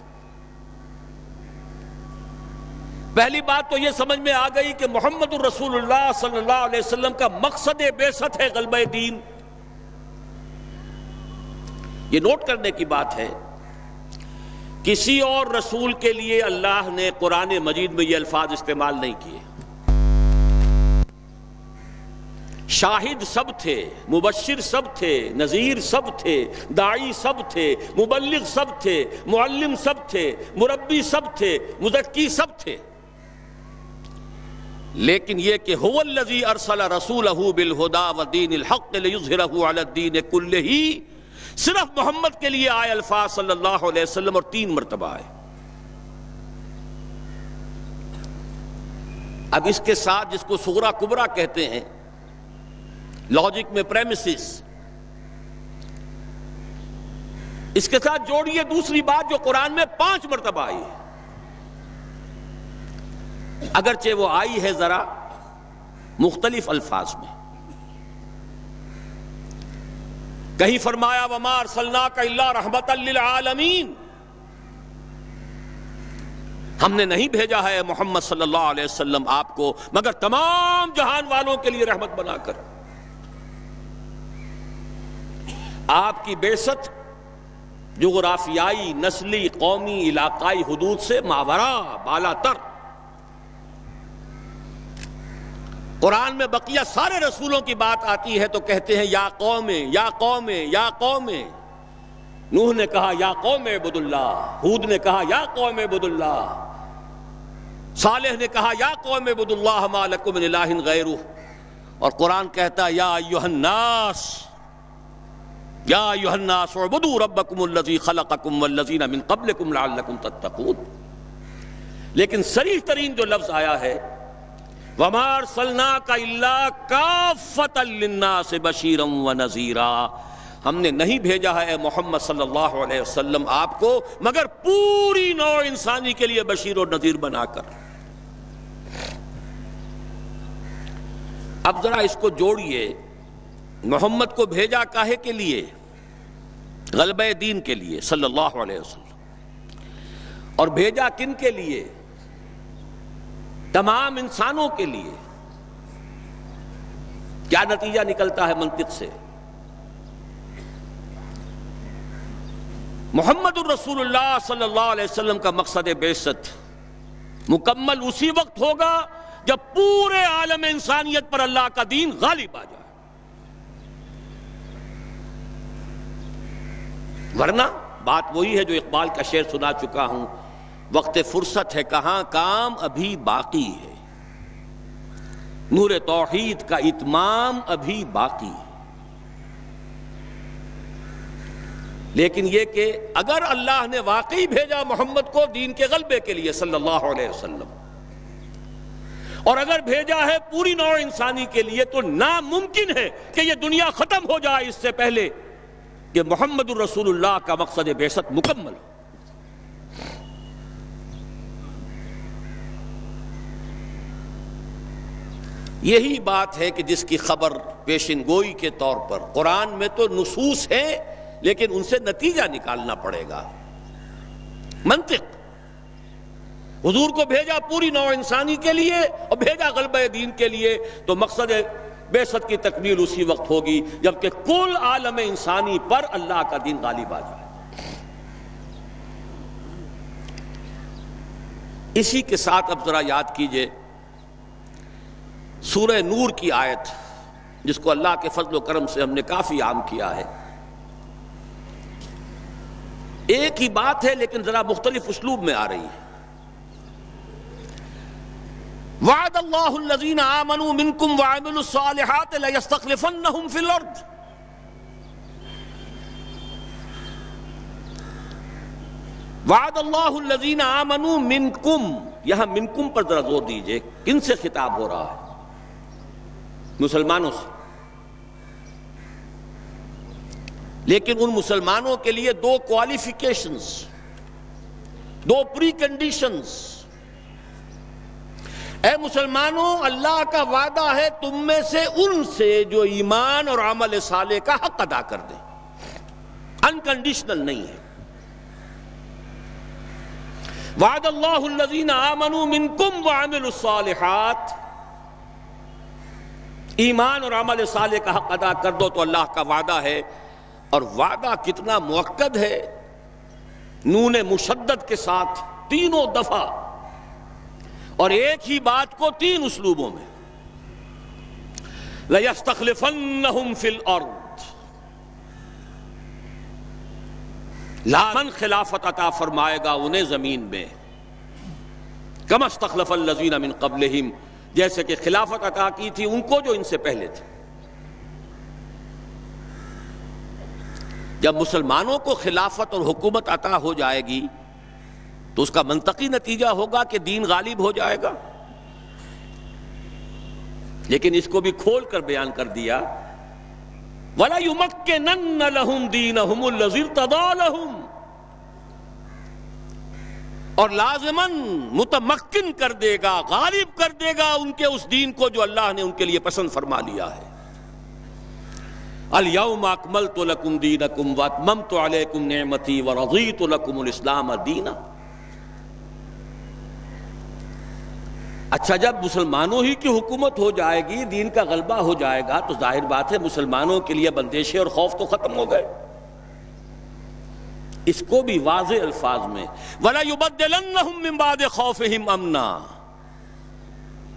پہلی بات تو یہ سمجھ میں آ گئی کہ محمد الرسول اللہ صلی اللہ علیہ وسلم کا مقصد بعثت ہے غلبہ دین۔ یہ نوٹ کرنے کی بات ہے، کسی اور رسول کے لیے اللہ نے قرآن مجید میں یہ الفاظ استعمال نہیں کیے۔ شاہد سب تھے، مبشر سب تھے، نذیر سب تھے، داعی سب تھے، مبلغ سب تھے، معلم سب تھے، مربی سب تھے، مزکی سب تھے، لیکن یہ کہ هو الذی ارسل رسولہ بالہدی ودین الحق لیظہرہ علی الدین کلہ، صرف محمد کے لیے آئے الفاظ صلی اللہ علیہ وسلم اور 3 مرتبہ آئے۔ اب اس کے ساتھ جس کو صغرا کبرا کہتے ہیں لاجک میں پریمیسز، اس کے ساتھ جوڑیے دوسری بات جو قرآن میں 5 مرتبہ آئی ہے، اگرچہ وہ آئی ہے ذرا مختلف الفاظ میں۔ کہیں فرمایا وَمَا أَرْسَلْنَاكَ إِلَّا رَحْمَةً لِلْعَالَمِينَ، ہم نے نہیں بھیجا ہے محمد صلی اللہ علیہ وسلم آپ کو مگر تمام جہان والوں کے لیے رحمت بنا کر۔ آپ کی بعثت جغرافیائی، نسلی، قومی، علاقائی حدود سے ماورا، بالا تر۔ قرآن میں بقیہ سارے رسولوں کی بات آتی ہے تو کہتے ہیں یا قوم یا قوم یا قوم۔ نوح نے کہا یا قوم اعبدوا اللہ، ہود نے کہا یا قوم اعبدوا اللہ، صالح نے کہا یا قوم اعبدوا اللہ ما لکم من الہ غیرہ، اور قرآن کہتا ہے یا ایھا الناس یا ایھا الناس اعبدوا ربکم الذی خلقکم والذین من قبلکم لعلکم تتقون۔ لیکن صریح ترین جو لفظ آیا ہے وَمَا أَرْسَلْنَاكَ إِلَّا كَافَّةً لِلنَّاسِ بَشِيرًا وَنَذِيرًا، ہم نے نہیں بھیجا ہے محمد صلی اللہ علیہ وسلم آپ کو مگر پوری نوع انسانی کے لیے بشیر اور نذیر بنا کر۔ اب ذرا اس کو جوڑیے، محمد کو بھیجا کاہے کے لیے؟ غلبہ دین کے لیے صلی اللہ علیہ وسلم، اور بھیجا کن کے لیے؟ تمام انسانوں کے لیے۔ کیا نتیجہ نکلتا ہے منطق سے؟ محمد الرسول اللہ صلی اللہ علیہ وسلم کا مقصد بعثت مکمل اسی وقت ہوگا جب پورے عالم انسانیت پر اللہ کا دین غالب آ جائے، ورنہ بات وہی ہے جو اقبال کا شعر سنا چکا ہوں، وقت فرصت ہے کہاں کام ابھی باقی ہے، نور توحید کا اتمام ابھی باقی ہے۔ لیکن یہ کہ اگر اللہ نے واقعی بھیجا محمد کو دین کے غلبے کے لیے صلی اللہ علیہ وسلم، اور اگر بھیجا ہے پوری نوع انسانی کے لیے، تو ناممکن ہے کہ یہ دنیا ختم ہو جائے اس سے پہلے کہ محمد الرسول اللہ کا مقصد بعثت مکمل ہو۔ یہی بات ہے کہ جس کی خبر پیشن گوئی کے طور پر قرآن میں تو نصوص ہیں، لیکن ان سے نتیجہ نکالنا پڑے گا، منطق۔ حضور کو بھیجا پوری نوع انسانی کے لیے اور بھیجا غلبہ دین کے لیے، تو مقصد بعثت کی تکمیل اسی وقت ہوگی جبکہ کل عالم انسانی پر اللہ کا دین غالب آ جائے۔ اسی کے ساتھ اب ذرا یاد کیجئے سورہ نور کی آیت، جس کو اللہ کے فضل و کرم سے ہم نے کافی عام کیا ہے۔ ایک ہی بات ہے لیکن ذرا مختلف اسلوب میں آ رہی ہے۔ وعد اللہ الذین آمنوا منکم وعملوا الصالحات لیستخلفنہم فی الارض۔ وعد اللہ الذین آمنوا منکم، یہاں منکم پر ذرا زور دیجئے، کن سے خطاب ہو رہا ہے؟ مسلمانوں سے۔ لیکن ان مسلمانوں کے لیے دو کوالیفیکیشنز، دو پری کنڈیشنز۔ اے مسلمانوں، اللہ کا وعدہ ہے تم میں سے ان سے جو ایمان اور عمل صالح کا حق ادا کر دیں، انکنڈیشنل نہیں ہے۔ وعد اللہ الذین آمنوا منکم وعملوا الصالحات، ایمان اور عمل صالح کا حق ادا کر دو تو اللہ کا وعدہ ہے، اور وعدہ کتنا مؤکد ہے، نون مشدد کے ساتھ تینوں دفعہ، اور ایک ہی بات کو تین اسلوبوں میں۔ لَيَسْتَخْلِفَنَّهُمْ فِي الْأَرْضِ، لامن خلافت عطا فرمائے گا انہیں زمین میں، كَمَا اسْتَخْلَفَ الَّذِينَ مِن قَبْلِهِمْ، جیسے کہ خلافت عطا کی تھی ان کو جو ان سے پہلے تھے۔ جب مسلمانوں کو خلافت اور حکومت عطا ہو جائے گی تو اس کا منطقی نتیجہ ہوگا کہ دین غالب ہو جائے گا، لیکن اس کو بھی کھول کر بیان کر دیا، وَلَا يُمَكِّنَنَّ لَهُمْ دِينَهُمُ الَّذِي ارْتَضَىٰ لَهُمْ، اور لازماً متمکن کر دے گا، غالب کر دے گا ان کے اس دین کو جو اللہ نے ان کے لیے پسند فرما لیا ہے۔ اليوم اکملت لکم دینکم واتممت علیکم نعمتی ورضیت لکم الاسلام دینا۔ اچھا جب مسلمانوں ہی کی حکومت ہو جائے گی، دین کا غلبہ ہو جائے گا، تو ظاہر بات ہے مسلمانوں کے لیے بندشیں اور خوف تو ختم ہو گئے۔ اس کو بھی واضح الفاظ میں وَلَيُبَدِّلَنَّهُم مِّن بَعْدِ خَوْفِهِمْ أَمْنًا،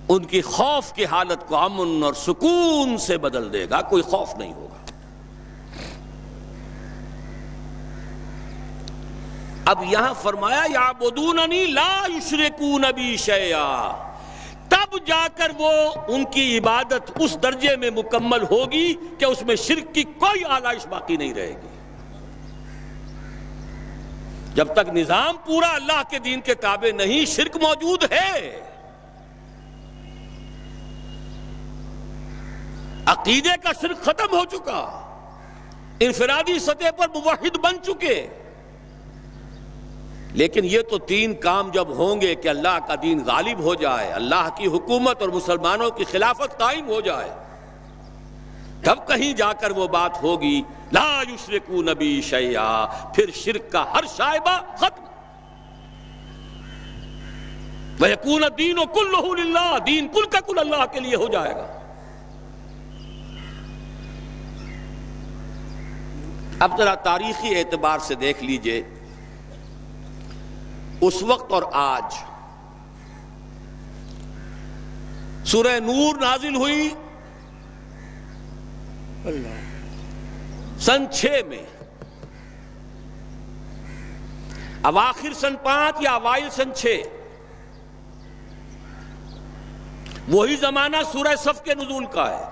ان کی خوف کی حالت کو امن اور سکون سے بدل دے گا، کوئی خوف نہیں ہوگا۔ اب یہاں فرمایا یعبدوننی لا یشرکون بی شیئا، تب جا کر وہ ان کی عبادت اس درجے میں مکمل ہوگی کہ اس میں شرک کی کوئی آلائش باقی نہیں رہے گی۔ جب تک نظام پورا اللہ کے دین کے تابع نہیں، شرک موجود ہے، عقیدے کا شرک ختم ہو چکا، انفرادی سطح پر موحد بن چکے، لیکن یہ تو تین کام جب ہوں گے کہ اللہ کا دین غالب ہو جائے، اللہ کی حکومت اور مسلمانوں کی خلافت قائم ہو جائے، تب کہیں جا کر وہ بات ہوگی لا یشرکون بی شیئا، پھر شرک کا ہر شائبہ ختم، وَيَكُونَ الدِّينُ كُلُّهُ لِلَّهِ، دین کل کا کل اللہ کے لیے ہو جائے گا۔ اب ذرا تاریخی اعتبار سے دیکھ لیجئے، اس وقت اور آج سورہ نور نازل ہوئی سن 6 میں، اواخر سن 5 یا اوائل سن 6، وہی زمانہ سورہ صف کے نزول کا ہے۔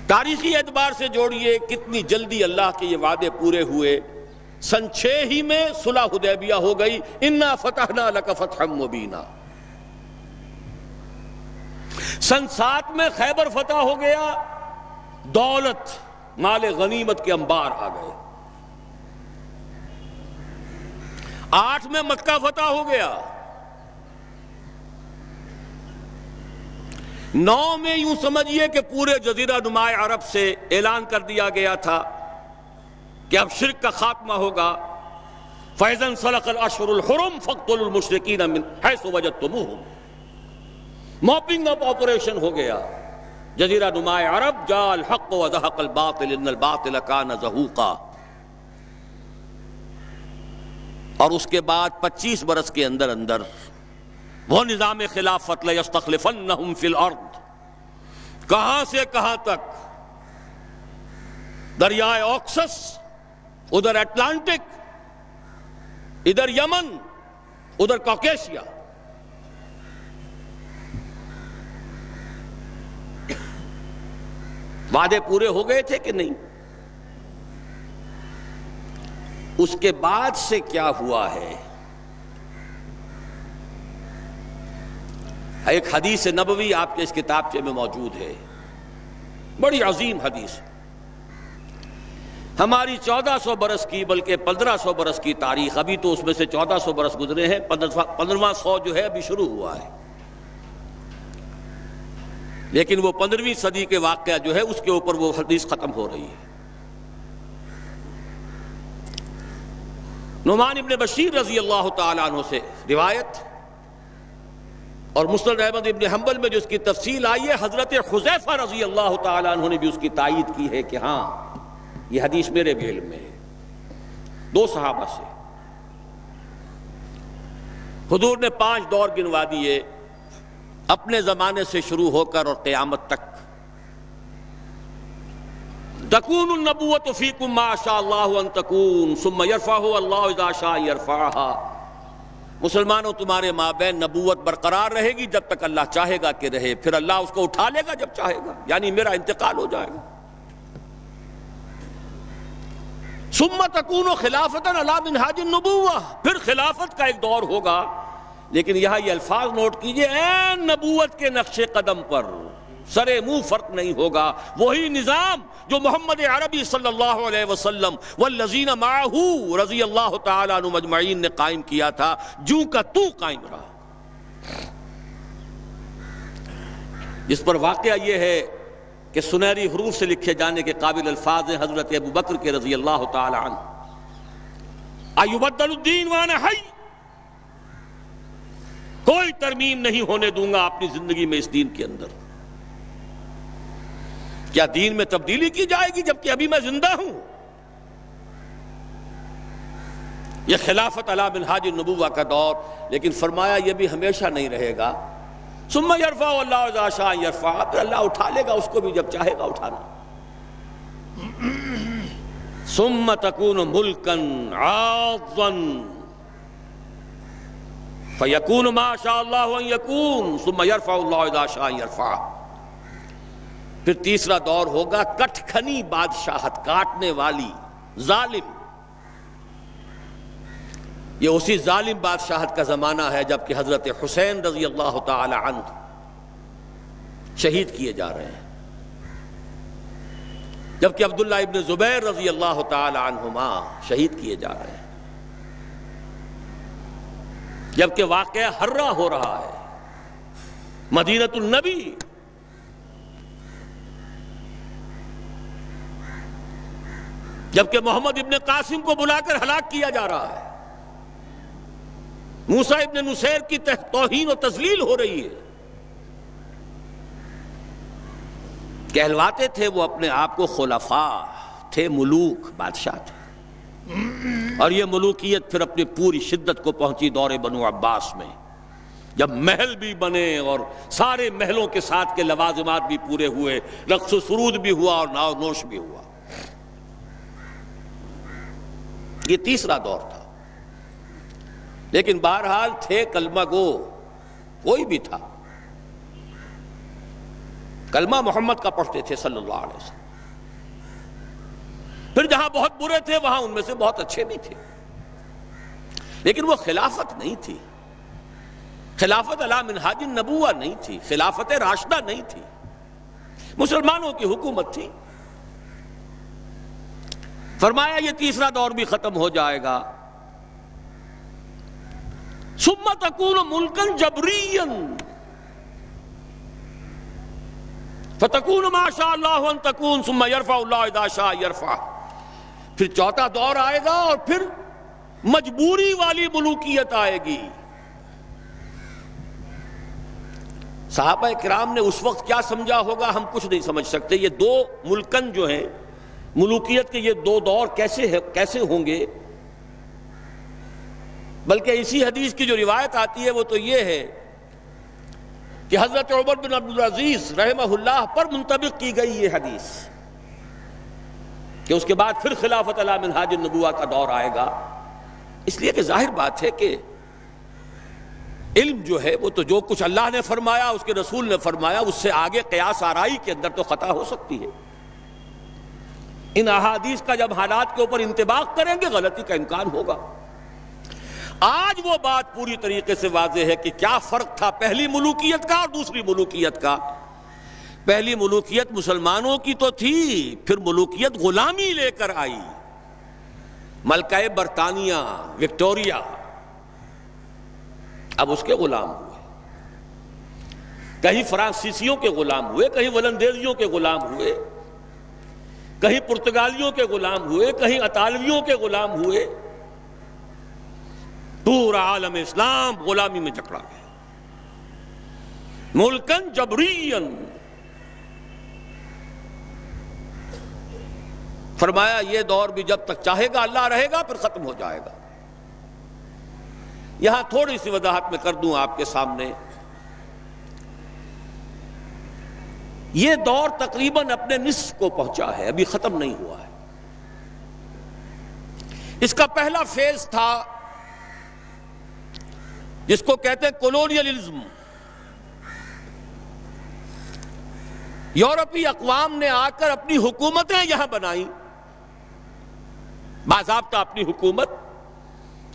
تاریخی اعتبار سے جوڑیے کتنی جلدی اللہ کے یہ وعدے پورے ہوئے۔ سن 6 ہی میں صلح حدیبیہ ہو گئی، انا فتحنا لک فتحا مبینا۔ سن 7 میں خیبر فتح ہو گیا، دولت مال غنیمت کے انبار آ گئے۔ 8 میں مکہ فتح ہو گیا۔ 9 میں یوں سمجھیے کہ پورے جزیرہ نما عرب سے اعلان کر دیا گیا تھا کہ اب شرک کا خاتمہ ہوگا۔ فَإِذَا انْسَلَخَ الْأَشْهُرُ الْحُرُمُ فَاقْتُلُوا الْمُشْرِكِينَ مِنْ حَيْثُ وَجَدتُّمُوهُمْ، موپنگ اپ آپریشن ہو گیا۔ جزیرہ نما عرب جاء الحق وزهق الباطل ان الباطل كان زهوقا۔ اور اس کے بعد 25 برس کے اندر اندر وہ نظام خلافت لَيَسْتَخْلِفَنَّهُمْ فِي الْأَرْضِ، کہاں سے کہاں تک، دریائے اوکسس، ادھر اٹلانٹک، ادھر یمن، ادھر کوکیشیا، وعدے پورے ہو گئے تھے کہ نہیں؟ اس کے بعد سے کیا ہوا ہے؟ ایک حدیث نبوی آپ کے اس کتابچے میں موجود ہے، بڑی عظیم حدیث، ہماری 1400 برس کی بلکہ 1500 برس کی تاریخ، ابھی تو اس میں سے 1400 برس گزرے ہیں، 1500 جو ہے ابھی شروع ہوا ہے، لیکن وہ 15ویں صدی کے واقعہ جو ہے اس کے اوپر وہ حدیث ختم ہو رہی ہے۔ نعمان ابن بشیر رضی اللہ تعالیٰ عنہ سے روایت، اور مسند احمد ابن حنبل میں جو اس کی تفصیل آئی ہے، حضرت حذیفہ رضی اللہ تعالیٰ عنہ نے بھی اس کی تائید کی ہے کہ ہاں یہ حدیث میرے بھی علم میں ہے، 2 صحابہ سے۔ حضور نے 5 دور گنوا دیے اپنے زمانے سے شروع ہو کر اور قیامت تک۔ تکون النبوۃ فیکم ما شاء اللہ ان تکون ثم یرفعہ اللہ اذا شاء یرفعہا، مسلمانوں تمہارے مابین نبوت برقرار رہے گی جب تک اللہ چاہے گا کہ رہے، پھر اللہ اس کو اٹھا لے گا جب چاہے گا، یعنی میرا انتقال ہو جائے گا۔ ثم تکون خلافتا علی منہاج النبوہ، پھر خلافت کا ایک دور ہوگا، لیکن یہاں یہ الفاظ نوٹ کیجئے، عین نبوت کے نقش قدم پر، سرے منہ فرق نہیں ہوگا، وہی نظام جو محمد عربی صلی اللہ علیہ وسلم والذین معہ رضی اللہ تعالیٰ عنہ مجمعین نے قائم کیا تھا، جوں کا تو قائم رہا۔ جس پر واقعہ یہ ہے کہ سنہری حروف سے لکھے جانے کے قابل الفاظ ہیں حضرت ابو بکر کے رضی اللہ تعالیٰ عنہ، ایبدل الدین وانا حی، کوئی ترمیم نہیں ہونے دوں گا اپنی زندگی میں اس دین کے اندر۔ کیا دین میں تبدیلی کی جائے گی جبکہ ابھی میں زندہ ہوں؟ یہ خلافت علی منہاج النبوہ کا دور، لیکن فرمایا یہ بھی ہمیشہ نہیں رہے گا۔ ثم یرفع اللہ اذا شاء یرفع، پھر اللہ اٹھا لے گا اس کو بھی جب چاہے گا اٹھانا۔ ثم تکون ملکا عاضا فیکون ما شاء اللہ ان یکون ثم یرفع اللہ اذا شاء یرفع۔ پھر تیسرا دور ہوگا کٹ کھنی بادشاہت، کاٹنے والی، ظالم۔ یہ اسی ظالم بادشاہت کا زمانہ ہے جبکہ حضرت حسین رضی اللہ تعالی عنہ شہید کیے جا رہے ہیں، جبکہ عبداللہ ابن زبیر رضی اللہ تعالی عنہما شہید کیے جا رہے ہیں، جبکہ واقعہ ہررا ہو رہا ہے مدینۃ النبی۔ جبکہ محمد ابن قاسم کو بلا کر ہلاک کیا جا رہا ہے، موسیٰ ابن نصیر کی توہین و تذلیل ہو رہی ہے۔ کہلواتے تھے وہ اپنے آپ کو خلفاء تھے، ملوک، بادشاہ تھے، اور یہ ملوکیت پھر اپنی پوری شدت کو پہنچی دور بنو عباس میں، جب محل بھی بنے اور سارے محلوں کے ساتھ کے لوازمات بھی پورے ہوئے، رقص و سرود بھی ہوا اور ناؤ نوش بھی ہوا۔ یہ تیسرا دور تھا، لیکن بہرحال تھے کلمہ گو، کوئی بھی تھا، کلمہ محمد کا پڑھتے تھے صلی اللہ علیہ وسلم۔ پھر جہاں بہت برے تھے وہاں ان میں سے بہت اچھے بھی تھے، لیکن وہ خلافت نہیں تھی، خلافت علی منہاج النبوہ نہیں تھی، خلافت راشدہ نہیں تھی، مسلمانوں کی حکومت تھی۔ فرمایا یہ تیسرا دور بھی ختم ہو جائے گا۔ ثم تکون ملکا جبریا فتکون ما شاء اللہ ان تکون ثم یرفع اللہ اذا شاء یرفع۔ پھر چوتھا دور آئے گا اور پھر مجبوری والی ملوکیت آئے گی۔ صحابہ کرام نے اس وقت کیا سمجھا ہوگا ہم کچھ نہیں سمجھ سکتے۔ یہ دو ملکن جو ہیں، ملوکیت کے یہ دو دور کیسے ہوں گے؟ بلکہ اسی حدیث کی جو روایت آتی ہے وہ تو یہ ہے کہ حضرت عمر بن عبدالعزیز رحمہ اللہ پر منطبق کی گئی یہ حدیث کہ اس کے بعد پھر خلافت علی منہاج النبوہ کا دور آئے گا۔ اس لیے کہ ظاہر بات ہے کہ علم جو ہے وہ تو جو کچھ اللہ نے فرمایا، اس کے رسول نے فرمایا، اس سے آگے قیاس آرائی کے اندر تو خطا ہو سکتی ہے۔ ان احادیث کا جب حالات کے اوپر انطباق کریں گے غلطی کا امکان ہوگا۔ آج وہ بات پوری طریقے سے واضح ہے کہ کیا فرق تھا پہلی ملوکیت کا اور دوسری ملوکیت کا۔ پہلی ملوکیت مسلمانوں کی تو تھی، پھر ملوکیت غلامی لے کر آئی، ملکہ برطانیہ وکٹوریا اب اس کے غلام ہوئے، کہیں فرانسیسیوں کے غلام ہوئے، کہیں ولندیزیوں کے غلام ہوئے، کہیں پرتگالیوں کے غلام ہوئے، کہیں اطالویوں کے غلام ہوئے، پورا عالم اسلام غلامی میں جکڑا گیا۔ ملکن جبرین، فرمایا یہ دور بھی جب تک چاہے گا اللہ رہے گا، پھر ختم ہو جائے گا۔ یہاں تھوڑی سی وضاحت میں کر دوں آپ کے سامنے۔ یہ دور تقریباً اپنے نصف کو پہنچا ہے، ابھی ختم نہیں ہوا ہے۔ اس کا پہلا فیز تھا جس کو کہتے ہیں کولونیلزم۔ یورپی اقوام نے آ کر اپنی حکومتیں یہاں بنائیں، باضابطہ اپنی حکومت،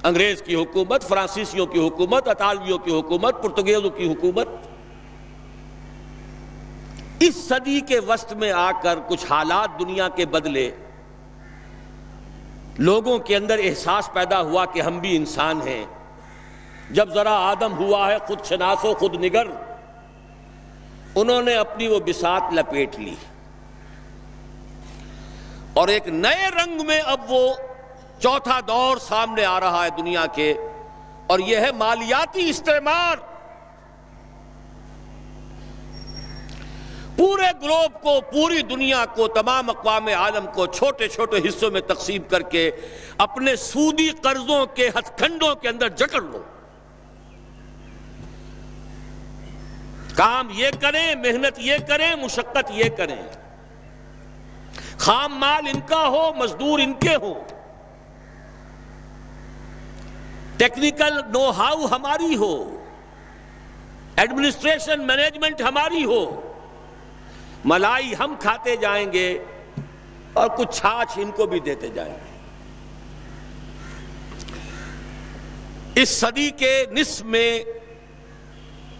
انگریز کی حکومت، فرانسیسیوں کی حکومت، اطالویوں کی حکومت، پرتگیزوں کی حکومت۔ اس صدی کے وسط میں آ کر کچھ حالات دنیا کے بدلے، لوگوں کے اندر احساس پیدا ہوا کہ ہم بھی انسان ہیں۔ جب ذرا آدم ہوا ہے خود شناس و خود نگر، انہوں نے اپنی وہ بساط لپیٹ لی اور ایک نئے رنگ میں اب وہ چوتھا دور سامنے آ رہا ہے دنیا کے، اور یہ ہے مالیاتی استعمار۔ پورے گلوب کو، پوری دنیا کو، تمام اقوام عالم کو چھوٹے چھوٹے حصوں میں تقسیم کر کے اپنے سودی قرضوں کے ہتھ کنڈوں کے اندر جکڑ لو. کام یہ کریں، محنت یہ کریں، مشقت یہ کریں، خام مال ان کا ہو، مزدور ان کے ہو، ٹیکنیکل نو ہاؤ ہماری ہو، ایڈمنسٹریشن مینجمنٹ ہماری ہو، ملائی ہم کھاتے جائیں گے اور کچھ چھاچھ ان کو بھی دیتے جائیں گے. اس صدی کے نصف میں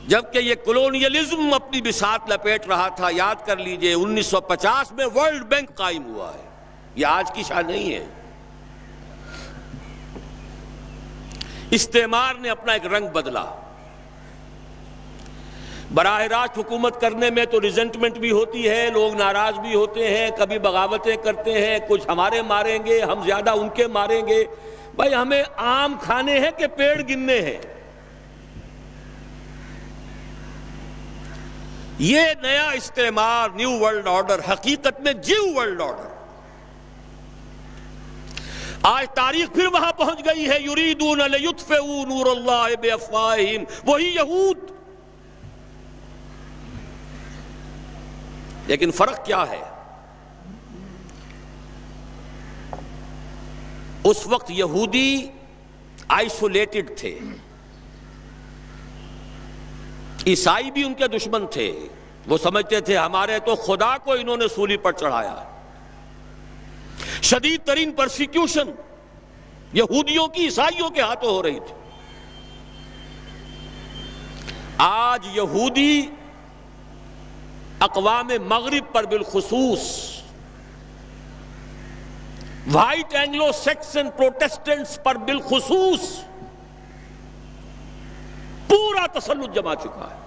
جبکہ یہ کولونیلزم اپنی بساط لپیٹ رہا تھا، یاد کر لیجئے 1950 میں ورلڈ بینک قائم ہوا ہے. یہ آج کی شان نہیں ہے. استعمار نے اپنا ایک رنگ بدلا. براہ راست حکومت کرنے میں تو ریزنٹمنٹ بھی ہوتی ہے، لوگ ناراض بھی ہوتے ہیں، کبھی بغاوتیں کرتے ہیں، کچھ ہمارے ماریں گے، ہم زیادہ ان کے ماریں گے. بھائی ہمیں آم کھانے ہیں کہ پیڑ گننے ہیں؟ یہ نیا استعمار، نیو ورلڈ آرڈر، حقیقت میں جیو ورلڈ آرڈر. آج تاریخ پھر وہاں پہنچ گئی ہے. یریدون لیطفئوا نور اللہ بافواہہم، وہی یہود. لیکن فرق کیا ہے؟ اس وقت یہودی آئسولیٹڈ تھے، عیسائی بھی ان کے دشمن تھے. وہ سمجھتے تھے ہمارے تو خدا کو انہوں نے سولی پر چڑھایا. شدید ترین پرسیکیوشن یہودیوں کی عیسائیوں کے ہاتھوں ہو رہی تھی. آج یہودی اقوام مغرب پر بالخصوص وائٹ اینگلو سیکسن پروٹیسٹنٹس پر بالخصوص پورا تسلط جما چکا ہے.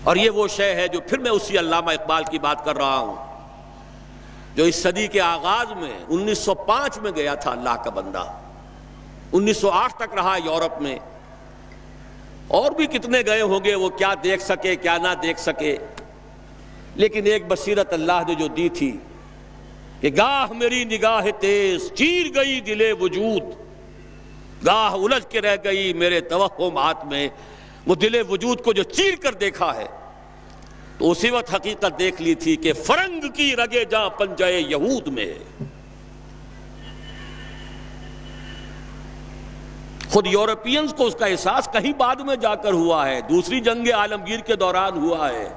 اور یہ وہ شے ہے جو پھر میں اسی علامہ اقبال کی بات کر رہا ہوں جو اس صدی کے آغاز میں 1905 میں گیا تھا اللہ کا بندہ، 1908 تک رہا یورپ میں، اور بھی کتنے گئے ہوں گے، وہ کیا دیکھ سکے کیا نہ دیکھ سکے. لیکن ایک بصیرت اللہ نے جو دی تھی کہ گاہ میری نگاہ تیز چیر گئی دل وجود، گاہ الجھ کے رہ گئی میرے توہمات میں. وہ دل وجود کو جو چیر کر دیکھا ہے تو اسی وقت حقیقت دیکھ لی تھی کہ فرنگ کی رگے جاں پنجے یہود میں ہے. خود یورپینز کو اس کا احساس کہیں بعد میں جا کر ہوا ہے، دوسری جنگ عالمگیر کے دوران ہوا ہے،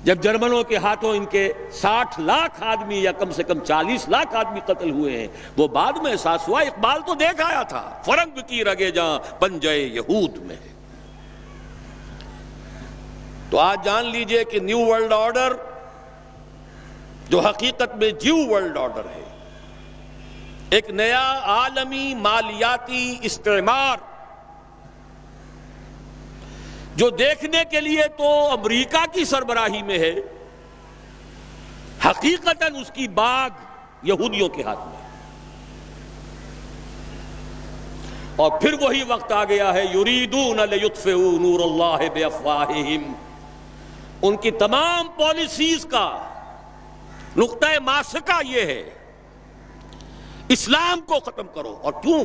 جب جرمنوں کے ہاتھوں ان کے 60 لاکھ آدمی یا کم سے کم 40 لاکھ آدمی قتل ہوئے ہیں. وہ بعد میں احساس ہوا. اقبال تو دیکھ آیا تھا فرنگ کی رگے جاں پنجے یہود میں. تو آج جان لیجئے کہ نیو ورلڈ آرڈر جو حقیقت میں جیو ورلڈ آرڈر ہے، ایک نیا عالمی مالیاتی استعمار جو دیکھنے کے لیے تو امریکہ کی سربراہی میں ہے، حقیقتاً اس کی باغ یہودیوں کے ہاتھ میں. اور پھر وہی وقت آ گیا ہے یریدون لیطفئوا نور اللہ بافواہہم. ان کی تمام پالیسیز کا نقطہ ماسکہ یہ ہے اسلام کو ختم کرو. اور کیوں؟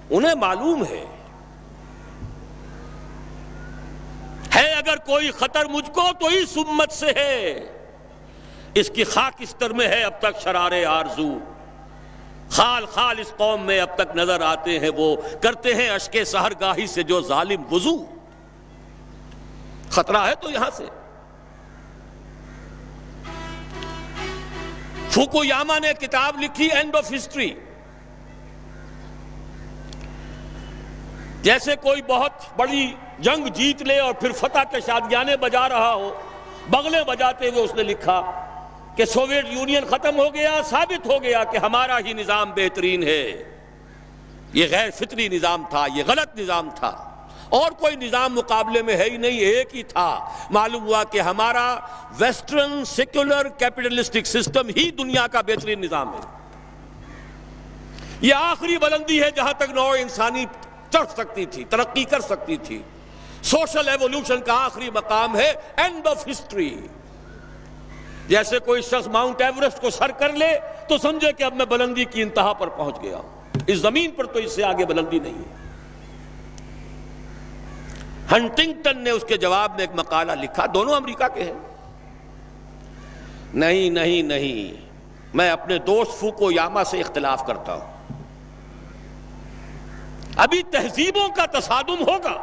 انہیں معلوم ہے اگر کوئی خطر مجھ کو تو اس امت سے ہے. اس کی خاک استر میں ہے اب تک شرار آرزو، خال خال اس قوم میں اب تک نظر آتے ہیں وہ کرتے ہیں اشک سحرگاہی سے جو ظالم وضو. خطرہ ہے تو یہاں سے. فوکویاما نے کتاب لکھی اینڈ آف ہسٹری. جیسے کوئی بہت بڑی جنگ جیت لے اور پھر فتح کے شادیانے بجا رہا ہو، بغلیں بجاتے ہوئے اس نے لکھا کہ سوویت یونین ختم ہو گیا، ثابت ہو گیا کہ ہمارا ہی نظام بہترین ہے. یہ غیر فطری نظام تھا، یہ غلط نظام تھا، اور کوئی نظام مقابلے میں ہے ہی نہیں، ایک ہی تھا. معلوم ہوا کہ ہمارا ویسٹرن سیکولر کیپٹلسٹک سسٹم ہی دنیا کا بہترین نظام ہے. یہ آخری بلندی ہے جہاں تک نوع انسانی چڑھ سکتی تھی، ترقی کر سکتی تھی. سوشل ایوولوشن کا آخری مقام ہے اینڈ آف ہسٹری. جیسے کوئی شخص ماؤنٹ ایوریسٹ کو سر کر لے تو سمجھے کہ اب میں بلندی کی انتہا پر پہنچ گیا. اس زمین پر تو اس سے آگے بلندی نہیں ہے. ہنٹنگٹن نے اس کے جواب میں ایک مقالہ لکھا، دونوں امریکہ کے ہیں. نہیں نہیں نہیں، میں اپنے دوست فوکویاما سے اختلاف کرتا ہوں. ابھی تہذیبوں کا تصادم ہوگا.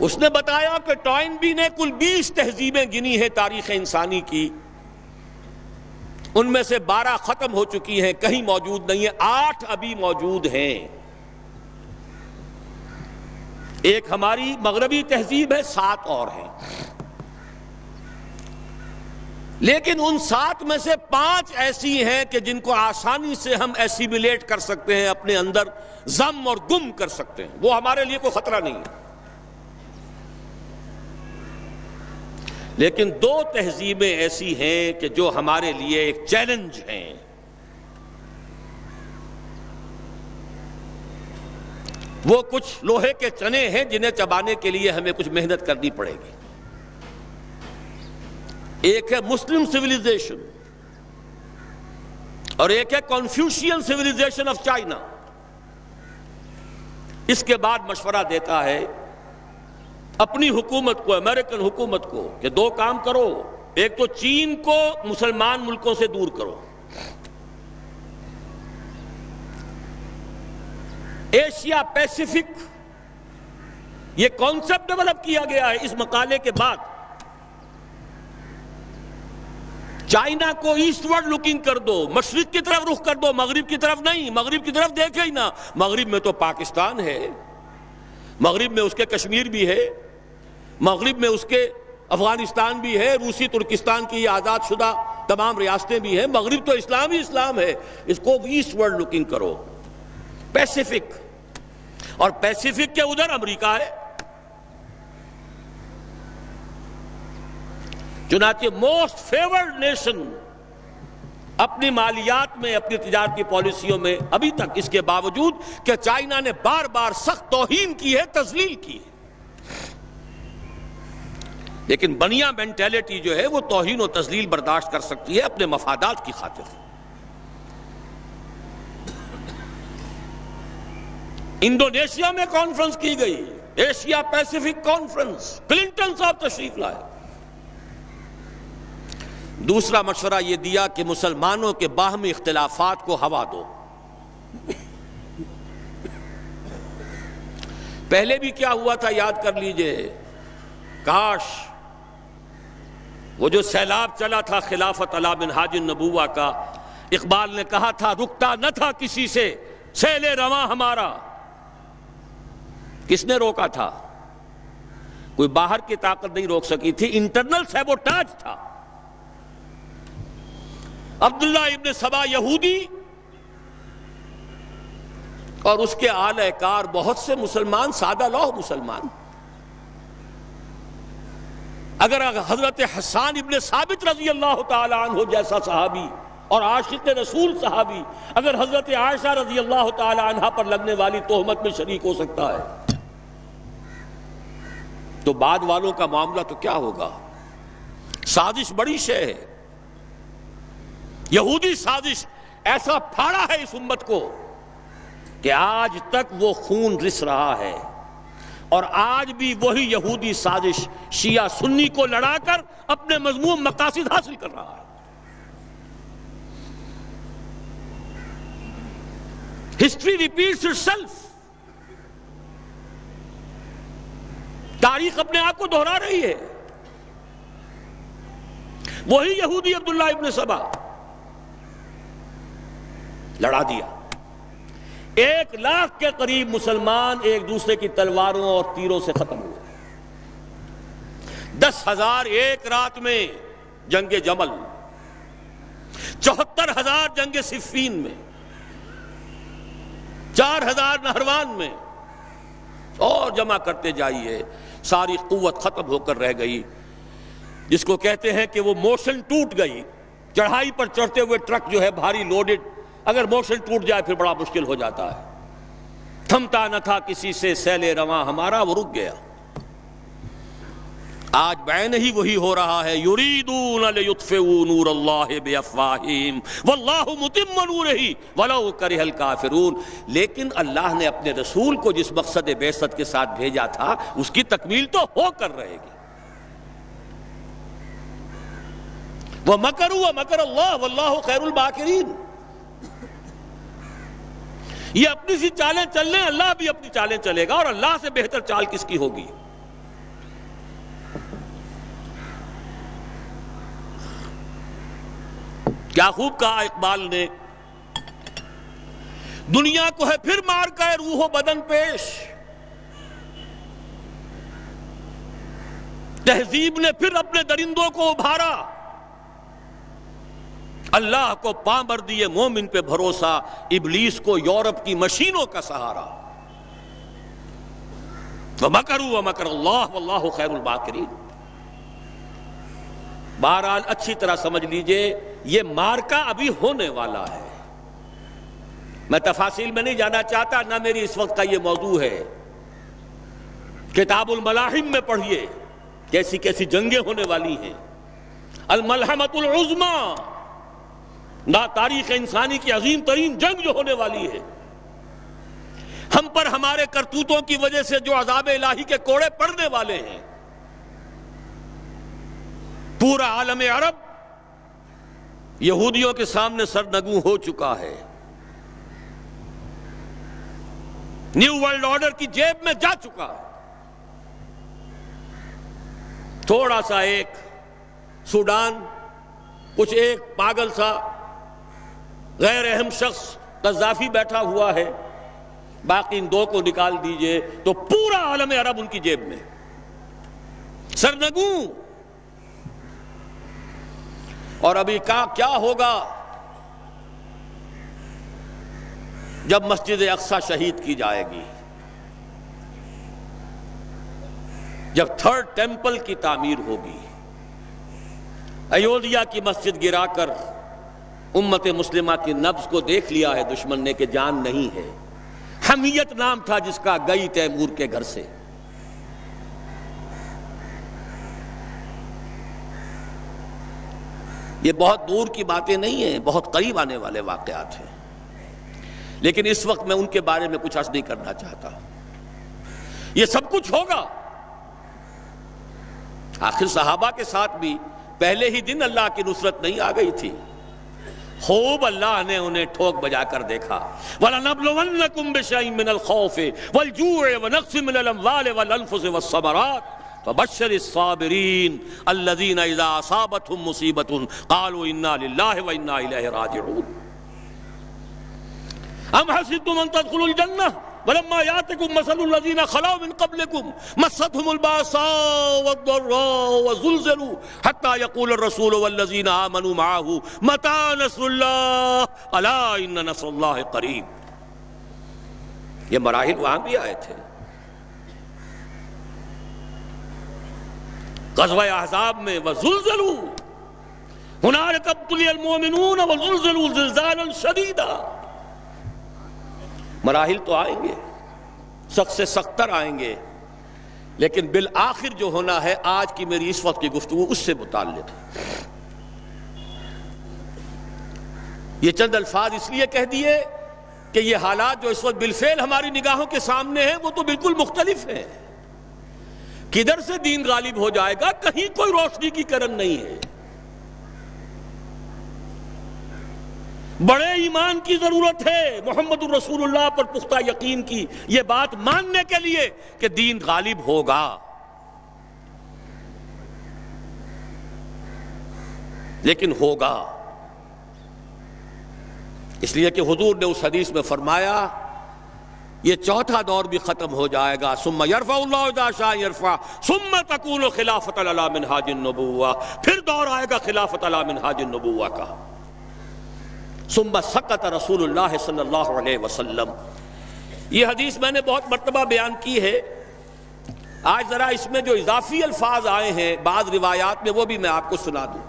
اس نے بتایا کہ ٹوائنبی نے کل 20 تہذیبیں گنی ہیں تاریخ انسانی کی، ان میں سے 12 ختم ہو چکی ہیں، کہیں موجود نہیں ہیں، 8 ابھی موجود ہیں. ایک ہماری مغربی تہذیب ہے، 7 اور ہیں. لیکن ان 7 میں سے 5 ایسی ہیں کہ جن کو آسانی سے ہم ایسیمیلیٹ کر سکتے ہیں، اپنے اندر ضم اور گم کر سکتے ہیں، وہ ہمارے لیے کوئی خطرہ نہیں ہے. لیکن 2 تہذیبیں ایسی ہیں کہ جو ہمارے لیے ایک چیلنج ہیں. وہ کچھ لوہے کے چنے ہیں جنہیں چبانے کے لیے ہمیں کچھ محنت کرنی پڑے گی. ایک ہے مسلم سویلائزیشن اور ایک ہے کنفیوشین سویلائزیشن آف چائنا. اس کے بعد مشورہ دیتا ہے اپنی حکومت کو، امریکن حکومت کو، کہ 2 کام کرو. ایک تو چین کو مسلمان ملکوں سے دور کرو. ایشیا پیسیفک یہ کانسیپٹ ڈیولپ کیا گیا ہے اس مقالے کے بعد. چائنا کو ایسٹ ورڈ لوکنگ کر دو، مشرق کی طرف رخ کر دو، مغرب کی طرف نہیں. مغرب کی طرف دیکھے ہی نہ. مغرب میں تو پاکستان ہے، مغرب میں اس کے کشمیر بھی ہے، مغرب میں اس کے افغانستان بھی ہے، روسی ترکستان کی آزاد شدہ تمام ریاستیں بھی ہیں. مغرب تو اسلام ہی اسلام ہے. اس کو ایسٹ ورڈ لوکنگ کرو. پیسیفک، اور پیسیفک کے ادھر امریکہ ہے. چنانچہ موسٹ فیورڈ نیشن اپنی مالیات میں، اپنی تجارتی پالیسیوں میں ابھی تک، اس کے باوجود کہ چائنا نے بار بار سخت توہین کی ہے، تذلیل کی ہے. لیکن بنیا مینٹیلٹی جو ہے وہ توہین و تذلیل برداشت کر سکتی ہے اپنے مفادات کی خاطر. انڈونیشیا میں کانفرنس کی گئی، ایشیا پیسیفک کانفرنس، کلنٹن صاحب تشریف لائے. دوسرا مشورہ یہ دیا کہ مسلمانوں کے باہمی اختلافات کو ہوا دو. پہلے بھی کیا ہوا تھا یاد کر لیجئے. کاش وہ جو سیلاب چلا تھا خلافت علی منہاج النبوہ کا، اقبال نے کہا تھا رکتا نہ تھا کسی سے سیل رواں ہمارا. کس نے روکا تھا؟ کوئی باہر کی طاقت نہیں روک سکی تھی، انٹرنل سیبوٹاج تھا. عبداللہ ابن سبا یہودی اور اس کے اعلی کار بہت سے مسلمان، سادہ لوح مسلمان. اگر حضرت حسان ابن ثابت رضی اللہ تعالی عنہ جیسا صحابی اور عاشق رسول صحابی اگر حضرت عائشہ رضی اللہ تعالی عنہ پر لگنے والی تہمت میں شریک ہو سکتا ہے تو بعد والوں کا معاملہ تو کیا ہوگا؟ سازش بڑی شے ہے. یہودی سازش ایسا پھاڑا ہے اس امت کو کہ آج تک وہ خون رس رہا ہے، اور آج بھی وہی یہودی سازش شیعہ سنی کو لڑا کر اپنے مذموم مقاصد حاصل کر رہا ہے. History repeats itself. تاریخ اپنے آپ کو دہرا رہی ہے. وہی یہودی عبداللہ ابن سبا لڑا دیا. 1,00,000 کے قریب مسلمان ایک دوسرے کی تلواروں اور تیروں سے ختم ہوئے. 10,000 ایک رات میں جنگ جمل، 74,000 جنگ صفین میں، 4,000 نہروان میں، اور جمع کرتے جائیے. ساری قوت ختم ہو کر رہ گئی. جس کو کہتے ہیں کہ وہ موشن ٹوٹ گئی. چڑھائی پر چڑھتے ہوئے ٹرک جو ہے بھاری لوڈڈ، اگر موشن ٹوٹ جائے پھر بڑا مشکل ہو جاتا ہے. تھمتا نہ تھا کسی سے سیل رواں ہمارا، وہ رک گیا۔ آج بعین ہی وہی ہو رہا ہے، یریدون لیطفئوا نور اللہ بافواہہم واللہ متم نورہ ولو کرہ الکافرون۔ لیکن اللہ نے اپنے رسول کو جس مقصد بعثت کے ساتھ بھیجا تھا اس کی تکمیل تو ہو کر رہے گی۔ وَمَكَرُوا وَمَكَرَ اللَّهُ وَاللَّهُ خَيْرُ الْمَاكِرِينَ۔ یہ اپنی سی چالیں چل لیں، اللہ بھی اپنی چالیں چلے گا، اور اللہ سے بہتر چال کس کی ہوگی؟ کیا خوب کہا اقبال نے، دنیا کو ہے پھر مار کا روح و بدن پیش، تہذیب نے پھر اپنے درندوں کو ابھارا، اللہ کو پامر دیے مومن پہ بھروسہ، ابلیس کو یورپ کی مشینوں کا سہارا۔ وَمَكَرُوا وَمَكَرَ اللَّهُ وَاللَّهُ خَيْرُ الْمَاكِرِينَ۔ بہرحال اچھی طرح سمجھ لیجئے یہ مارکا ابھی ہونے والا ہے۔ میں تفاصیل میں نہیں جانا چاہتا، نہ میری اس وقت کا یہ موضوع ہے۔ کتاب الملاحم میں پڑھیے کیسی کیسی جنگیں ہونے والی ہیں۔ الملحمۃ العظمیٰ، نہ تاریخ انسانی کی عظیم ترین جنگ جو ہونے والی ہے، ہم پر ہمارے کرتوتوں کی وجہ سے جو عذاب الہی کے کوڑے پڑنے والے ہیں، پورا عالم عرب یہودیوں کے سامنے سرنگوں ہو چکا ہے، نیو ورلڈ آرڈر کی جیب میں جا چکا ہے۔ تھوڑا سا ایک سوڈان، کچھ ایک پاگل سا غیر اہم شخص قذافی بیٹھا ہوا ہے، باقی ان دو کو نکال دیجئے تو پورا عالم عرب ان کی جیب میں، سرنگوں۔ اور ابھی کیا ہوگا جب مسجد اقصی شہید کی جائے گی، جب تھرڈ ٹیمپل کی تعمیر ہوگی، ایودھیا کی مسجد گرا کر امت مسلمہ کی نبض کو دیکھ لیا ہے دشمن نے کہ جان نہیں ہے۔ حمیت نام تھا جس کا، گئی تیمور کے گھر سے۔ یہ بہت دور کی باتیں نہیں ہیں، بہت قریب آنے والے واقعات ہیں، لیکن اس وقت میں ان کے بارے میں کچھ عرض نہیں کرنا چاہتا۔ یہ سب کچھ ہوگا۔ آخر صحابہ کے ساتھ بھی پہلے ہی دن اللہ کی نصرت نہیں آ گئی تھی، خوب اللہ نے انہیں ٹھوک بجا کر دیکھا۔ وَلَنَبْلُوَنَّكُمْ بِشَيْءٍ مِّنَ الْخَوْفِ وَالْجُوعِ وَنَقْصٍ مِّنَ الْأَمْوَالِ وَالْأَنفُسِ وَالثَّمَرَاتِ وَبَشِّرِ الصَّابِرِينَ الَّذِينَ إِذَا أَصَابَتْهُمْ مُصِيبَةٌ قَالُوا إِنَّا لِلَّهِ وَإِنَّا إِلَيْهِ رَاجِعُونَ۔ أَمْ حَسِبْتُمْ أَن تَدْخُلُوا الْجَنَّةَ وَلَمَّا يَأْتِكُم مَّثَلُ الَّذِينَ خَلَوْا مِن قَبْلِكُم مَّسَّتْهُمُ الْبَأْسَاءُ وَالضَّرَّاءُ وَزُلْزِلُوا حَتَّىٰ يَقُولَ الرَّسُولُ وَالَّذِينَ آمَنُوا مَعَهُ مَتَىٰ نَصْرُ اللَّهِ أَلَا إِنَّ نَصْرَ اللَّهِ قَرِيبٌ۔ یہ مراحل وہاں بھی آئے تھے۔ غزوہ احزاب میں وَزُلْزِلُوا هُنَالِكَ ابْتُلِيَ الْمُؤْمِنُونَ وَزُلْزِلُوا زِلْزَالًا شَدِيدًا۔ مراحل تو آئیں گے، سخت سے سختر آئیں گے، لیکن بالآخر جو ہونا ہے آج کی میری اس وقت کی گفتگو اس سے متعلق ہے۔ یہ چند الفاظ اس لیے کہہ دیے کہ یہ حالات جو اس وقت بالفعل ہماری نگاہوں کے سامنے ہیں وہ تو بالکل مختلف ہیں۔ کدھر سے دین غالب ہو جائے گا، کہیں کوئی روشنی کی کرن نہیں ہے۔ بڑے ایمان کی ضرورت ہے، محمد الرسول اللہ پر پختہ یقین کی، یہ بات ماننے کے لیے کہ دین غالب ہوگا۔ لیکن ہوگا اس لیے کہ حضور نے اس حدیث میں فرمایا یہ چوتھا دور بھی ختم ہو جائے گا، ثم یرفع اللہ اذا شاء یرفع ثم تکون خلافت علی منہاج النبوہ، پھر دور آئے گا خلافت علی منہاج النبوہ کا۔ ثم سکت رسول اللہ صلی اللہ علیہ وسلم۔ یہ حدیث میں نے بہت مرتبہ بیان کی ہے، آج ذرا اس میں جو اضافی الفاظ آئے ہیں بعض روایات میں وہ بھی میں آپ کو سنا دوں۔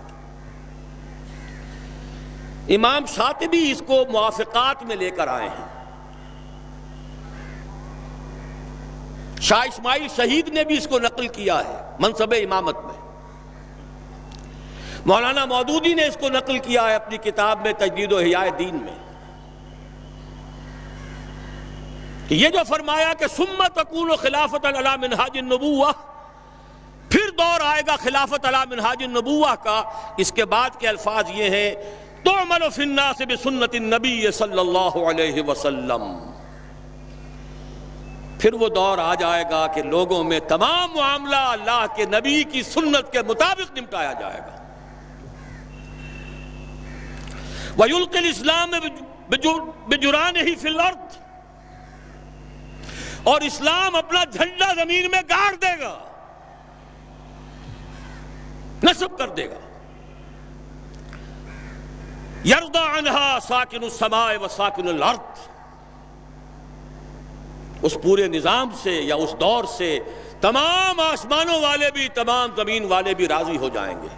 امام شاطبی اس کو موافقات میں لے کر آئے ہیں۔ شاہ اسماعیل شہید نے بھی اس کو نقل کیا ہے منصب امامت میں، مولانا مودودی نے اس کو نقل کیا ہے اپنی کتاب میں تجدید و احیاء دین میں، کہ یہ جو فرمایا کہ ثم تکون خلافت علی منہاج النبوہ، پھر دور آئے گا خلافت علی منہاج النبوہ کا، اس کے بعد کے الفاظ یہ ہیں تعمل فی الناس بسنت النبی صلی اللہ علیہ وسلم، پھر وہ دور آ جائے گا کہ لوگوں میں تمام معاملہ اللہ کے نبی کی سنت کے مطابق نمٹایا جائے گا۔ وَيُلْقِي الْإِسْلَامَ بِجُرَانِهِ فِي الْأَرْضِ، اور اسلام اپنا جھنڈا زمین میں گاڑ دے گا، نصب کر دے گا۔ یرضى عنها ساکن السماء وساکن الارض، اس پورے نظام سے یا اس دور سے تمام آسمانوں والے بھی تمام زمین والے بھی راضی ہو جائیں گے۔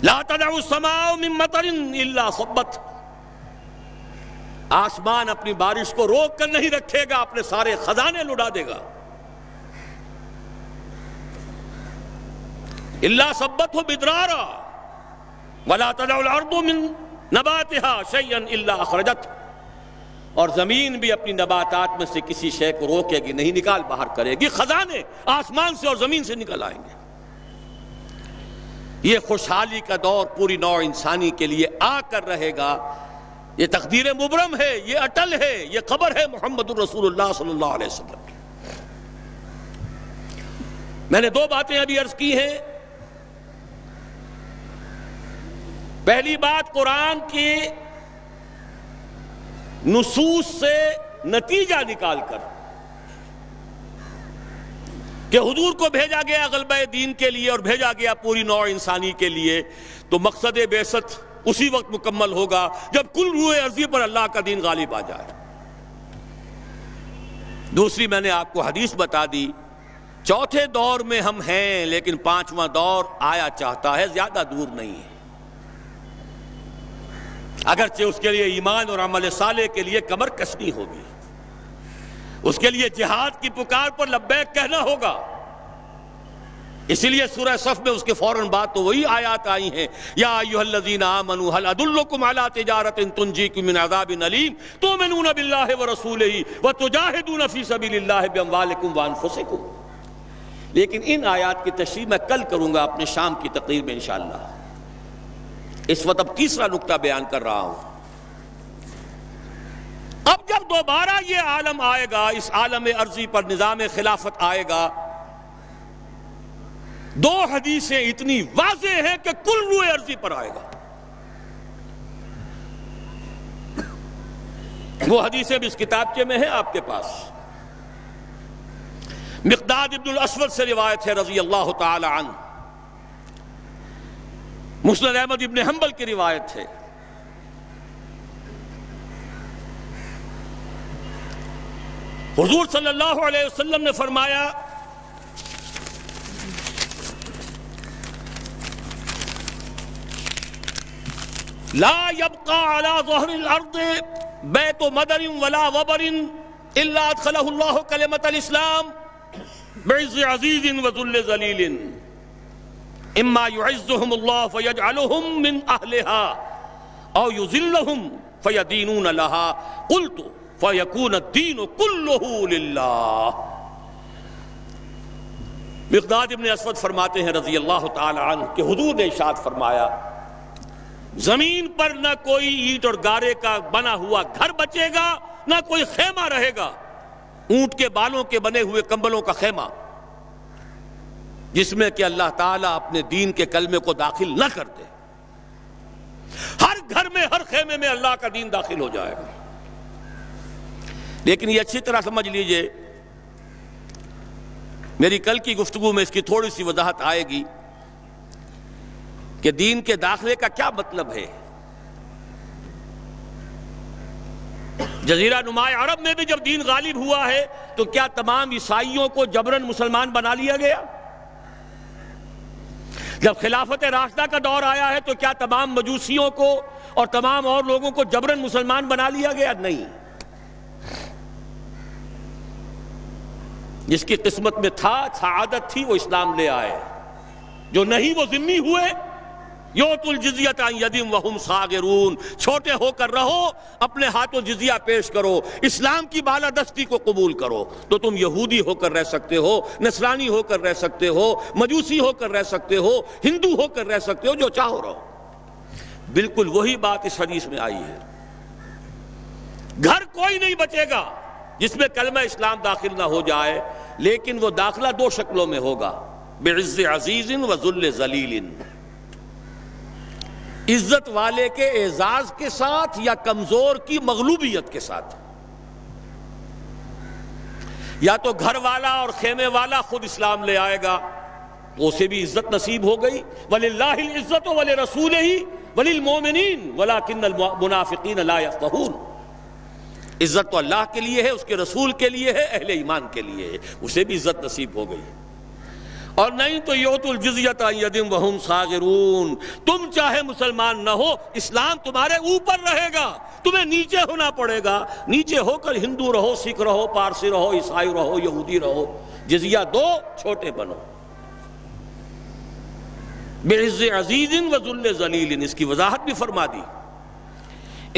لا تدع السماء من مطر الا صبت، آسمان اپنی بارش کو روک کر نہیں رکھے گا، اپنے سارے خزانے لٹا دے گا۔ الا صبته بدرارا ولا تدع الارض من نباتها شيئا الا اخرجته، اور زمین بھی اپنی نباتات میں سے کسی شے کو روکے گی نہیں، نکال باہر کرے گی، خزانے آسمان سے اور زمین سے نکل آئیں گے۔ یہ خوشحالی کا دور پوری نوع انسانی کے لیے آ کر رہے گا، یہ تقدیر مبرم ہے، یہ اٹل ہے، یہ خبر ہے محمد الرسول اللہ صلی اللہ علیہ وسلم کی۔ میں نے دو باتیں ابھی عرض کی ہیں۔ پہلی بات، قرآن کے نصوص سے نتیجہ نکال کر کہ حضور کو بھیجا گیا غلبہ دین کے لیے اور بھیجا گیا پوری نوع انسانی کے لیے، تو مقصد بعثت اسی وقت مکمل ہوگا جب کل روئے ارضی پر اللہ کا دین غالب آ جائے۔ دوسری میں نے آپ کو حدیث بتا دی، چوتھے دور میں ہم ہیں لیکن پانچواں دور آیا چاہتا ہے، زیادہ دور نہیں ہے، اگرچہ اس کے لیے ایمان اور عمل صالح کے لیے کمر کسنی ہوگی، اس کے لیے جہاد کی پکار پر لبیک کہنا ہوگا۔ اسی لیے سورہ صف میں اس کے فوراً بعد تو وہی آیات آئی ہیں، یا ایھا الذین آمنوا هل ادلکم علی تجارۃ تنجیکم من عذاب الیم تؤمنون باللہ ورسولہ وتجاہدون فی سبیل اللہ باموالکم وانفسکم۔ لیکن ان آیات کی تشریح میں کل کروں گا اپنے شام کی تقریر میں انشاءاللہ۔ اس وقت اب تیسرا نکتہ بیان کر رہا ہوں۔ اب جب دوبارہ یہ عالم آئے گا، اس عالم ارضی پر نظام خلافت آئے گا، دو حدیثیں اتنی واضح ہیں کہ کل روئے ارضی پر آئے گا۔ وہ حدیثیں بھی اس کتابچے میں ہیں آپ کے پاس۔ مقداد ابن الاسود سے روایت ہے رضی اللہ تعالی عنہ، مسند احمد ابن حنبل کی روایت ہے۔ حضور صلی اللہ علیہ وسلم نے فرمایا، لا يبقى على ظهر الارض بیت مدر ولا وبر الا ادخله الله کلمۃ الاسلام بعز عزیز وذل ذلیل، اما يعزهم الله فيجعلهم من اهلها او يذلهم فيدينون لها، قلت فيكون الدين كله لله۔ مقداد ابن اسود فرماتے ہیں رضی اللہ تعالی عنہ کہ حضور نے ارشاد فرمایا، زمین پر نہ کوئی اینٹ اور گارے کا بنا ہوا گھر بچے گا، نہ کوئی خیمہ رہے گا، اونٹ کے بالوں کے بنے ہوئے کمبلوں کا خیمہ، جس میں کہ اللہ تعالیٰ اپنے دین کے کلمے کو داخل نہ کر دے۔ ہر گھر میں، ہر خیمے میں اللہ کا دین داخل ہو جائے گا۔ لیکن یہ اچھی طرح سمجھ لیجئے، میری کل کی گفتگو میں اس کی تھوڑی سی وضاحت آئے گی کہ دین کے داخلے کا کیا مطلب ہے۔ جزیرہ نما عرب میں بھی جب دین غالب ہوا ہے تو کیا تمام عیسائیوں کو جبراً مسلمان بنا لیا گیا؟ جب خلافت راشدہ کا دور آیا ہے تو کیا تمام مجوسیوں کو اور تمام اور لوگوں کو جبراً مسلمان بنا لیا گیا؟ نہیں۔ جس کی قسمت میں تھا، سعادت تھی، وہ اسلام لے آئے، جو نہیں وہ ذمہ ہوئے۔ یؤتوا الجزیۃ عن ید وہم صاغرون، چھوٹے ہو کر رہو، اپنے ہاتھوں جزیہ پیش کرو، اسلام کی بالادستی کو قبول کرو، تو تم یہودی ہو کر رہ سکتے ہو، نصرانی ہو کر رہ سکتے ہو، مجوسی ہو کر رہ سکتے ہو، ہندو ہو کر رہ سکتے ہو، جو چاہو رہو۔ بالکل وہی بات اس حدیث میں آئی ہے۔ گھر کوئی نہیں بچے گا جس میں کلمہ اسلام داخل نہ ہو جائے، لیکن وہ داخلہ دو شکلوں میں ہوگا، بعز عزیز و ذل ذلیل، عزت والے کے اعزاز کے ساتھ یا کمزور کی مغلوبیت کے ساتھ۔ یا تو گھر والا اور خیمے والا خود اسلام لے آئے گا تو اسے بھی عزت نصیب ہو گئی، وَلِلَّهِ الْعِزَّةُ وَلِرَسُولِهِ وَلِلْمُؤْمِنِينَ وَلَكِنَّ الْمُنَافِقِينَ لَا يَفْقَهُونَ۔ عزت تو اللہ کے لیے ہے، اس کے رسول کے لیے ہے، اہل ایمان کے لیے ہے، اسے بھی عزت نصیب ہو گئی۔ اور نہیں تو یؤتوا الجزیۃ عن ید وہم صاغرون، تم چاہے مسلمان نہ ہو، اسلام تمہارے اوپر رہے گا، تمہیں نیچے ہونا پڑے گا، نیچے ہو کر ہندو رہو، سکھ رہو، پارسی رہو، عیسائی رہو، یہودی رہو، جزیہ دو، چھوٹے بنو۔ بعز عزیز و ذل ذلیل، اس کی وضاحت بھی فرما دی۔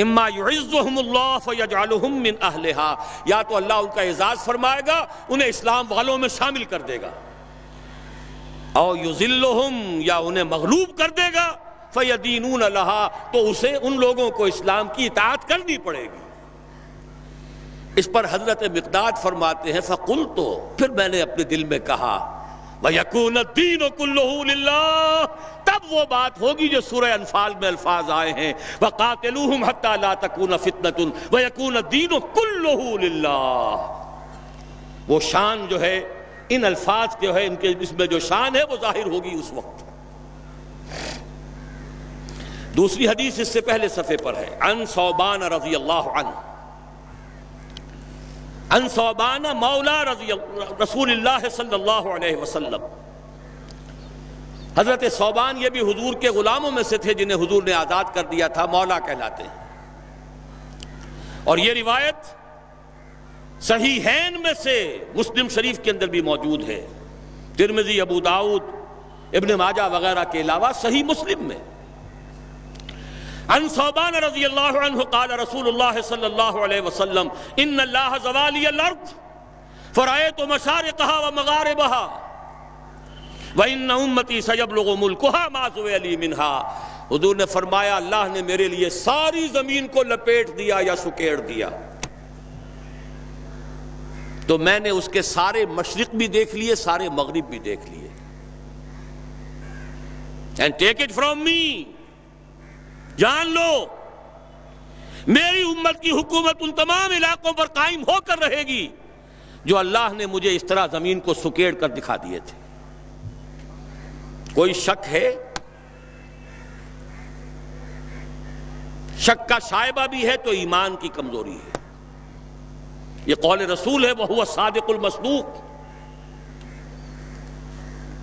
اما یعزهم اللہ فیجعلهم من اہلها، یا تو اللہ ان کا اعزاز فرمائے گا، انہیں اسلام والوں میں شامل کر دے گا، او یذلہم، یا انہیں مغلوب کر دے گا، فیدینون لها، تو اسے ان لوگوں کو اسلام کی اطاعت کرنی پڑے گی۔ اس پر حضرت مقداد فرماتے ہیں فقلت، پھر میں نے اپنے دل میں کہا، وَيَكُونَ الدِّينُ كُلُّهُ لِلَّهِ، تب وہ بات ہوگی جو سورہ انفال میں الفاظ آئے ہیں، وَقَاتِلُوهُمْ حَتَّى لَا تَكُونَ فِتْنَةٌ وَيَكُونَ الدِّينُ كُلُّهُ لِلَّهِ۔ وہ شان جو ہے ان الفاظ جو ہے، ان کے اس میں جو شان ہے وہ ظاہر ہوگی اس وقت۔ دوسری حدیث اس سے پہلے صفحے پر ہے، عن ثوبان رضی اللہ عنہ، عن ثوبان مولا رسول اللہ صلی اللہ علیہ وسلم۔ حضرت ثوبان یہ بھی حضور کے غلاموں میں سے تھے جنہیں حضور نے آزاد کر دیا تھا، مولا کہلاتے ہیں۔ اور یہ روایت صحیحین میں سے مسلم شریف کے اندر بھی موجود ہے، ترمذی، ابو داؤد، ابن ماجہ وغیرہ کے علاوہ صحیح مسلم میں۔ عن ثوبان رضی اللہ عنہ قال رسول اللہ صلی اللہ علیہ وسلم، ان اللہ زوالی الارض فرأیت مشارقها ومغاربها وان امتی سیبلغ ملکها ما زویلی منها۔ حضور نے فرمایا اللہ نے میرے لیے ساری زمین کو لپیٹ دیا یا سکیڑ دیا، تو میں نے اس کے سارے مشرق بھی دیکھ لیے، سارے مغرب بھی دیکھ لیے۔ And take it from me، جان لو میری امت کی حکومت ان تمام علاقوں پر قائم ہو کر رہے گی جو اللہ نے مجھے اس طرح زمین کو سکیڑ کر دکھا دیے تھے۔ کوئی شک ہے؟ شک کا شائبہ بھی ہے تو ایمان کی کمزوری ہے۔ یہ قول رسول ہے، وہو الصادق المصدوق،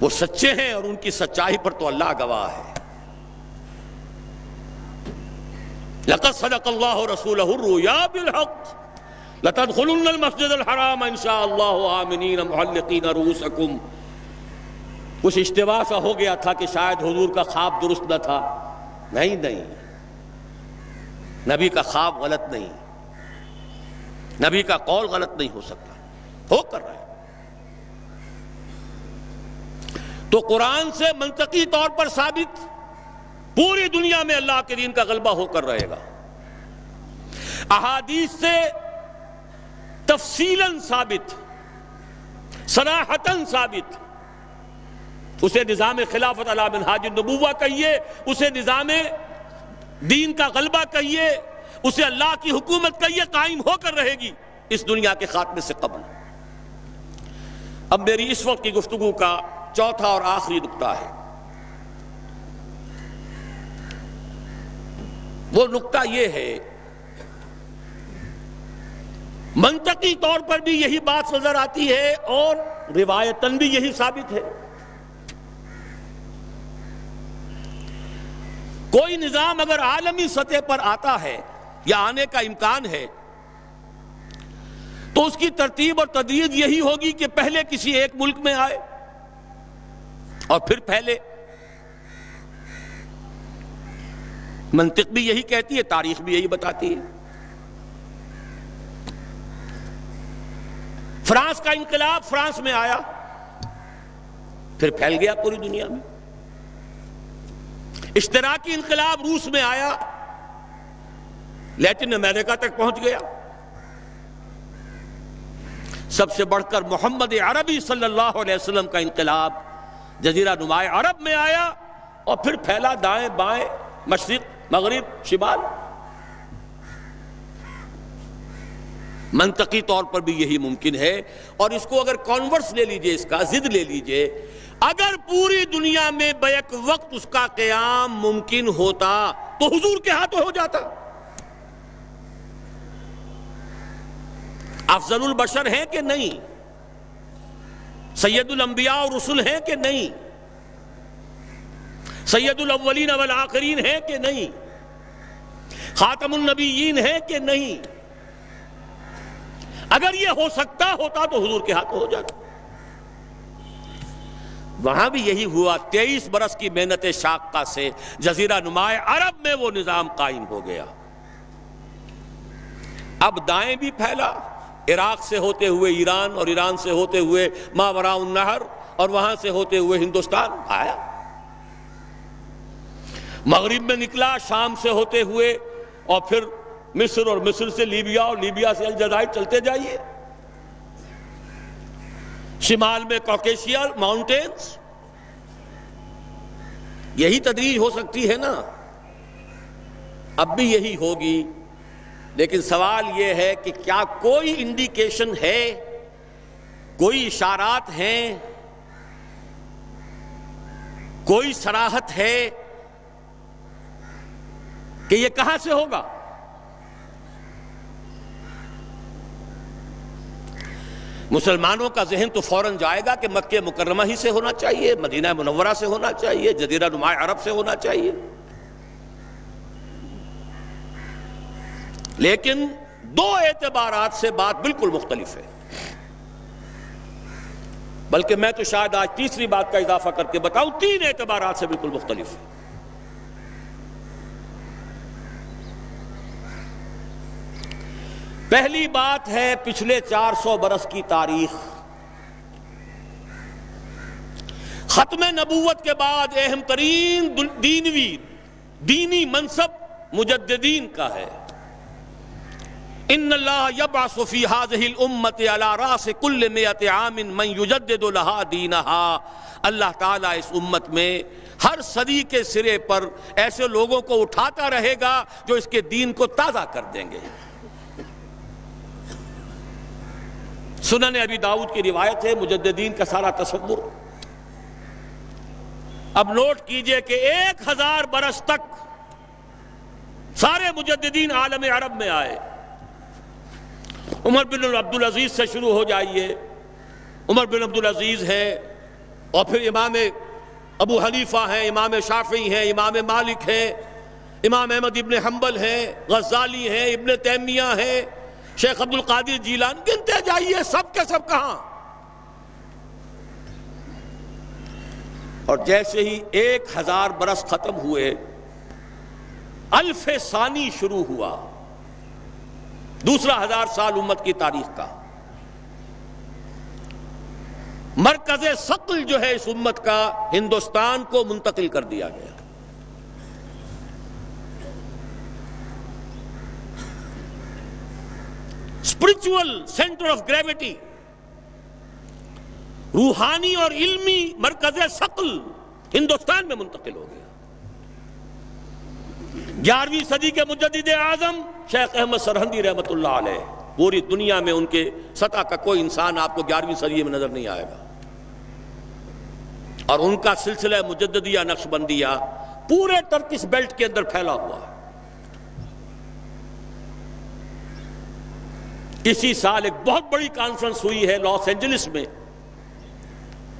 وہ سچے ہیں اور ان کی سچائی پر تو اللہ گواہ ہے۔ لقد صدق اللہ رسولہ الرؤیا بالحق لتدخلن المسجد الحرام ان شاء اللہ آمنین محلقین رؤوسکم۔ کچھ اشتباہ سا ہو گیا تھا کہ شاید حضور کا خواب درست نہ تھا، نہیں، نبی کا خواب غلط نہیں، نبی کا قول غلط نہیں ہو سکتا، ہو کر رہا ہے۔ تو قرآن سے منطقی طور پر ثابت، پوری دنیا میں اللہ کے دین کا غلبہ ہو کر رہے گا۔ احادیث سے تفصیلاً ثابت، صراحتاً ثابت، اسے نظام خلافت علی منہاج النبوہ کہیے، اسے نظام دین کا غلبہ کہیے، اسے اللہ کی حکومت کہیے، قائم ہو کر رہے گی اس دنیا کے خاتمے سے قبل۔ اب میری اس وقت کی گفتگو کا چوتھا اور آخری نقطہ ہے، وہ نقطہ یہ ہے، منطقی طور پر بھی یہی بات نظر آتی ہے اور روایتاً بھی یہی ثابت ہے۔ کوئی نظام اگر عالمی سطح پر آتا ہے یا آنے کا امکان ہے تو اس کی ترتیب اور تدریج یہی ہوگی کہ پہلے کسی ایک ملک میں آئے اور پھر پھیلے. منطق بھی یہی کہتی ہے، تاریخ بھی یہی بتاتی ہے. فرانس کا انقلاب فرانس میں آیا، پھر پھیل گیا پوری دنیا میں. اشتراکی انقلاب روس میں آیا، لیٹن امریکہ تک پہنچ گیا. سب سے بڑھ کر محمد عربی صلی اللہ علیہ وسلم کا انقلاب جزیرہ نماء عرب میں آیا اور پھر پھیلا دائیں بائیں، مشرق مغرب شمال. منطقی طور پر بھی یہی ممکن ہے. اور اس کو اگر کانورس لے لیجئے، اس کا ضد لے لیجئے، اگر پوری دنیا میں بیک وقت اس کا قیام ممکن ہوتا تو حضور کے ہاتھوں ہو جاتا. افضل البشر ہیں کہ نہیں؟ سید الانبیاء اور رسل ہیں کہ نہیں؟ سید الاولین والآخرین ہیں کہ نہیں؟ خاتم النبیین ہیں کہ نہیں؟ اگر یہ ہو سکتا ہوتا تو حضور کے ہاتھ ہو جاتا. وہاں بھی یہی ہوا. 23 برس کی محنت شاقہ سے جزیرہ نماء عرب میں وہ نظام قائم ہو گیا. اب دائیں بھی پھیلا، عراق سے ہوتے ہوئے ایران، اور ایران سے ہوتے ہوئے ماوراء النہر، اور وہاں سے ہوتے ہوئے ہندوستان آیا. مغرب میں نکلا، شام سے ہوتے ہوئے، اور پھر مصر، اور مصر سے لیبیا، اور لیبیا سے الجزائر، چلتے جائیے. شمال میں کوکیشیا ماؤنٹینز. یہی تدریج ہو سکتی ہے نا، اب بھی یہی ہوگی. لیکن سوال یہ ہے کہ کیا کوئی انڈیکیشن ہے، کوئی اشارات ہیں، کوئی صراحت ہے کہ یہ کہاں سے ہوگا؟ مسلمانوں کا ذہن تو فوراً جائے گا کہ مکہ مکرمہ ہی سے ہونا چاہیے، مدینہ منورہ سے ہونا چاہیے، جزیرہ نماء عرب سے ہونا چاہیے. لیکن دو اعتبارات سے بات بالکل مختلف ہے. بلکہ میں تو شاید آج تیسری بات کا اضافہ کر کے بتاؤں، 3 اعتبارات سے بالکل مختلف ہے. پہلی بات ہے پچھلے 400 برس کی تاریخ. ختم نبوت کے بعد اہم ترین دینی منصب مجددین کا ہے. ان اللہ یبعث فی هذه الامت علی راس کل 100 عام من یجدد لها دینها. اللہ تعالیٰ اس امت میں ہر صدی کے سرے پر ایسے لوگوں کو اٹھاتا رہے گا جو اس کے دین کو تازہ کر دیں گے. سنن ابی داؤد کی روایت ہے، مجددین کا سارا تصور. اب نوٹ کیجئے کہ 1000 برس تک سارے مجددین عالم عرب میں آئے. عمر بن عبدالعزیز سے شروع ہو جائیے، عمر بن عبدالعزیز ہے، اور پھر امام ابو حنیفہ ہیں، امام شافعی ہیں، امام مالک ہیں، امام احمد ابن حنبل ہیں، غزالی ہیں، ابن تیمیہ ہیں، شیخ عبد القادر جیلانی، گنتے جائیے سب کے سب کہاں. اور جیسے ہی 1000 برس ختم ہوئے، الف ثانی شروع ہوا، دوسرا 1000 سال امت کی تاریخ کا. مرکز ثقل جو ہے اس امت کا ہندوستان کو منتقل کر دیا گیا. اسپرچول سینٹر آف گریویٹی، روحانی اور علمی مرکز ثقل ہندوستان میں منتقل ہو گیا. 11ویں صدی کے مجدد اعظم شیخ احمد سرہندی رحمۃ اللہ علیہ، پوری دنیا میں ان کے سطح کا کوئی انسان آپ کو 11ویں صدی میں نظر نہیں آئے گا. اور ان کا سلسلہ مجددیہ نقشبندیہ پورے ٹرکش بیلٹ کے اندر پھیلا ہوا ہے. اسی سال ایک بہت بڑی کانفرنس ہوئی ہے لاس اینجلس میں،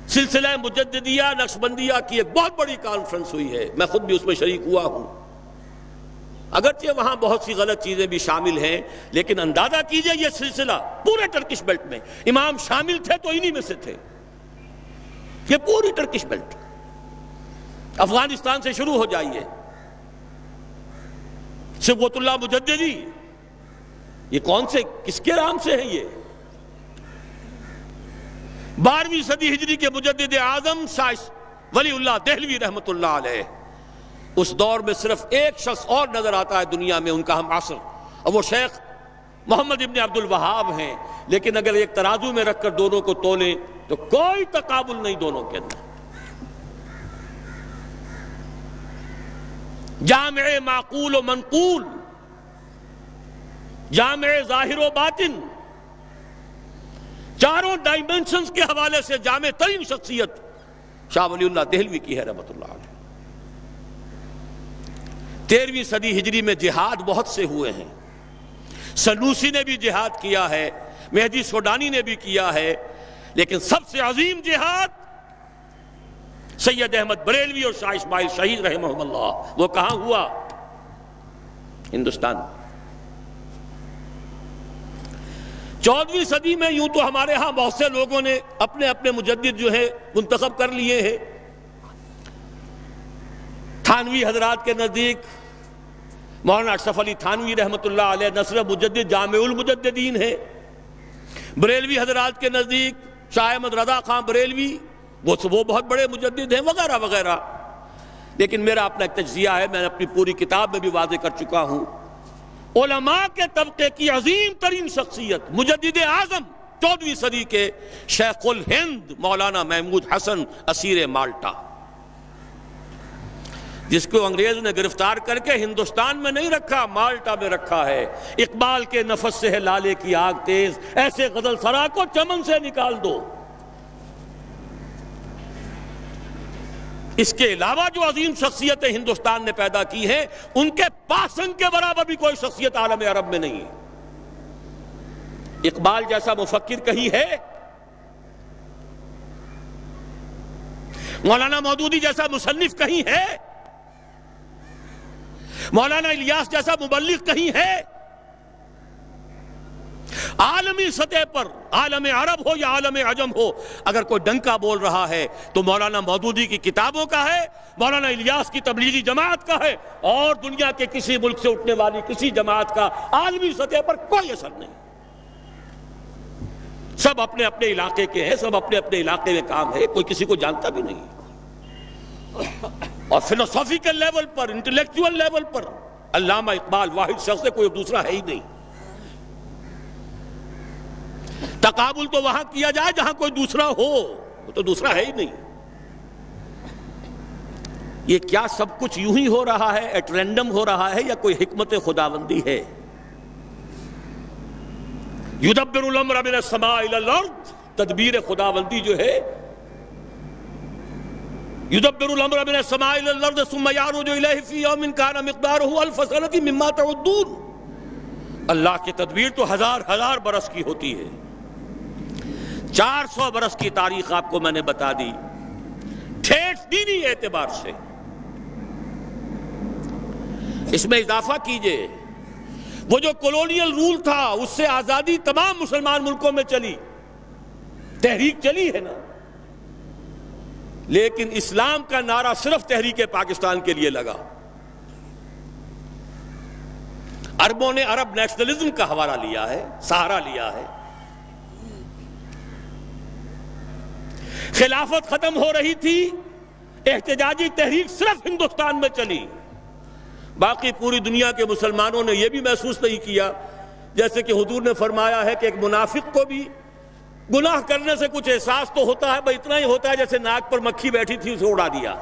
سلسلہ مجددیہ نقشبندیہ کی ایک بہت بڑی کانفرنس ہوئی ہے. میں خود بھی اس میں شریک ہوا ہوں. اگرچہ وہاں بہت سی غلط چیزیں بھی شامل ہیں، لیکن اندازہ کیجئے یہ سلسلہ پورے ٹرکش بیلٹ میں امام شامل تھے تو انہی میں سے تھے. یہ پوری ٹرکش بیلٹ افغانستان سے شروع ہو جائیے، صبغت اللہ مجددی، یہ کون سے کس کے نام سے ہے؟ یہ 12ویں صدی ہجری کے مجدد اعظم شاہ ولی اللہ دہلوی رحمت اللہ علیہ. اس دور میں صرف ایک شخص اور نظر آتا ہے دنیا میں ان کا ہم عصر، اور وہ شیخ محمد ابن عبد الوہاب ہیں. لیکن اگر ایک ترازو میں رکھ کر دونوں کو تولیں تو کوئی تقابل نہیں دونوں کے اندر. جامع معقول و منقول، جامع ظاہر و باطن، چاروں ڈائمنشنز کے حوالے سے جامع ترین شخصیت شاہ ولی اللہ دہلوی کی ہے رحمت اللہ علیہ. 13ویں صدی ہجری میں جہاد بہت سے ہوئے ہیں. سنوسی نے بھی جہاد کیا ہے، مہدی سوڈانی نے بھی کیا ہے، لیکن سب سے عظیم جہاد سید احمد بریلوی اور شاہ اسماعیل شہید رحمہ اللہ، وہ کہاں ہوا؟ ہندوستان. 14ویں صدی میں یوں تو ہمارے ہاں بہت سے لوگوں نے اپنے اپنے مجدد جو ہے منتخب کر لیے ہیں. تھانوی حضرات کے نزدیک مولانا اشرف علی تھانوی رحمت اللہ علیہ نصر مجدد جامع المجددین ہے. بریلوی حضرات کے نزدیک شاہ احمد رضا خان بریلوی، وہ بہت بڑے مجدد ہیں، وغیرہ وغیرہ. لیکن میرا اپنا ایک تجزیہ ہے، میں نے اپنی پوری کتاب میں بھی واضح کر چکا ہوں. علماء کے طبقے کی عظیم ترین شخصیت مجدد اعظم 14ویں صدی کے شیخ الہند مولانا محمود حسن اسیر مالٹا، جس کو انگریز نے گرفتار کر کے ہندوستان میں نہیں رکھا، مالٹا میں رکھا ہے. اقبال کے نفس سے ہے لالے کی آگ تیز، ایسے غزل سرا کو چمن سے نکال دو. اس کے علاوہ جو عظیم شخصیتیں ہندوستان نے پیدا کی ہیں، ان کے پاسنگ کے برابر بھی کوئی شخصیت عالم عرب میں نہیں ہے. اقبال جیسا مفکر کہیں ہے؟ مولانا مودودی جیسا مصنف کہیں ہے؟ مولانا الیاس جیسا مبلغ کہیں ہے؟ عالمی سطح پر عالم عرب ہو یا عالم عجم ہو، اگر کوئی ڈنکا بول رہا ہے تو مولانا مودودی کی کتابوں کا ہے، مولانا الیاس کی تبلیغی جماعت کا ہے، اور دنیا کے کسی ملک سے اٹھنے والی کسی جماعت کا عالمی سطح پر کوئی اثر نہیں. سب اپنے اپنے علاقے کے ہیں، سب اپنے اپنے علاقے میں کام ہے، کوئی کسی کو جانتا بھی نہیں. اور فلسافیکل لیول پر، انٹلیکچوئل لیول پر علامہ اقبال واحد شخص ہے، کوئی دوسرا ہے ہی نہیں. تقابل تو وہاں کیا جائے جہاں کوئی دوسرا ہو، وہ تو دوسرا ہے ہی نہیں. یہ کیا سب کچھ یوں ہی ہو رہا ہے، ایٹ رینڈم ہو رہا ہے، یا کوئی حکمت خداوندی ہے؟ یدبر الامر من السماء الی الارض، تدبیر خداوندی جو ہے، یدبر الامر من السماء الی الارض ثم یعرج الیہ فی یوم کان مقدارہ الف سنۃ مما تعدون. اللہ کی تدبیر تو ہزار برس کی ہوتی ہے. 400 برس کی تاریخ آپ کو میں نے بتا دی ٹھیٹ دینی اعتبار سے. اس میں اضافہ کیجئے وہ جو کولونیل رول تھا، اس سے آزادی تمام مسلمان ملکوں میں چلی، تحریک چلی ہے نا، لیکن اسلام کا نعرہ صرف تحریک پاکستان کے لیے لگا. عربوں نے عرب نیشنلزم کا حوالہ لیا ہے، سہارا لیا ہے. خلافت ختم ہو رہی تھی، احتجاجی تحریک صرف ہندوستان میں چلی. باقی پوری دنیا کے مسلمانوں نے یہ بھی محسوس نہیں کیا، جیسے کہ حضور نے فرمایا ہے کہ ایک منافق کو بھی گناہ کرنے سے کچھ احساس تو ہوتا ہے، بس اتنا ہی ہوتا ہے جیسے ناک پر مکھی بیٹھی تھی اسے اڑا دیا.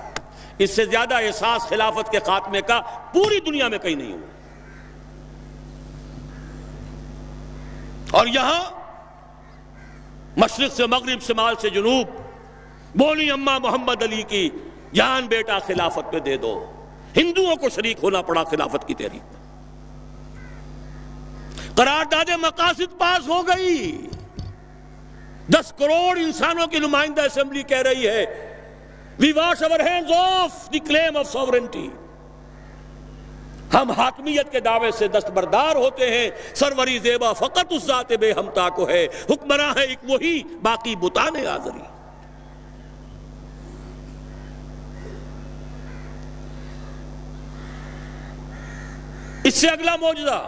اس سے زیادہ احساس خلافت کے خاتمے کا پوری دنیا میں کہیں نہیں ہوا. اور یہاں مشرق سے مغرب، شمال سے جنوب بولی اماں محمد علی کی جان بیٹا خلافت میں دے دو. ہندوؤں کو شریک ہونا پڑا خلافت کی تحریک میں. قرارداد مقاصد پاس ہو گئی. 10 کروڑ انسانوں کی نمائندہ اسمبلی کہہ رہی ہے we wash our hands off the claim of sovereignty. ہم حاکمیت کے دعوے سے دستبردار ہوتے ہیں، سروری زیبا فقط اس ذات بے ہمتا کو ہے، حکمراں ہے ایک وہی، باقی بتان آزری۔ اس سے اگلا معجزہ،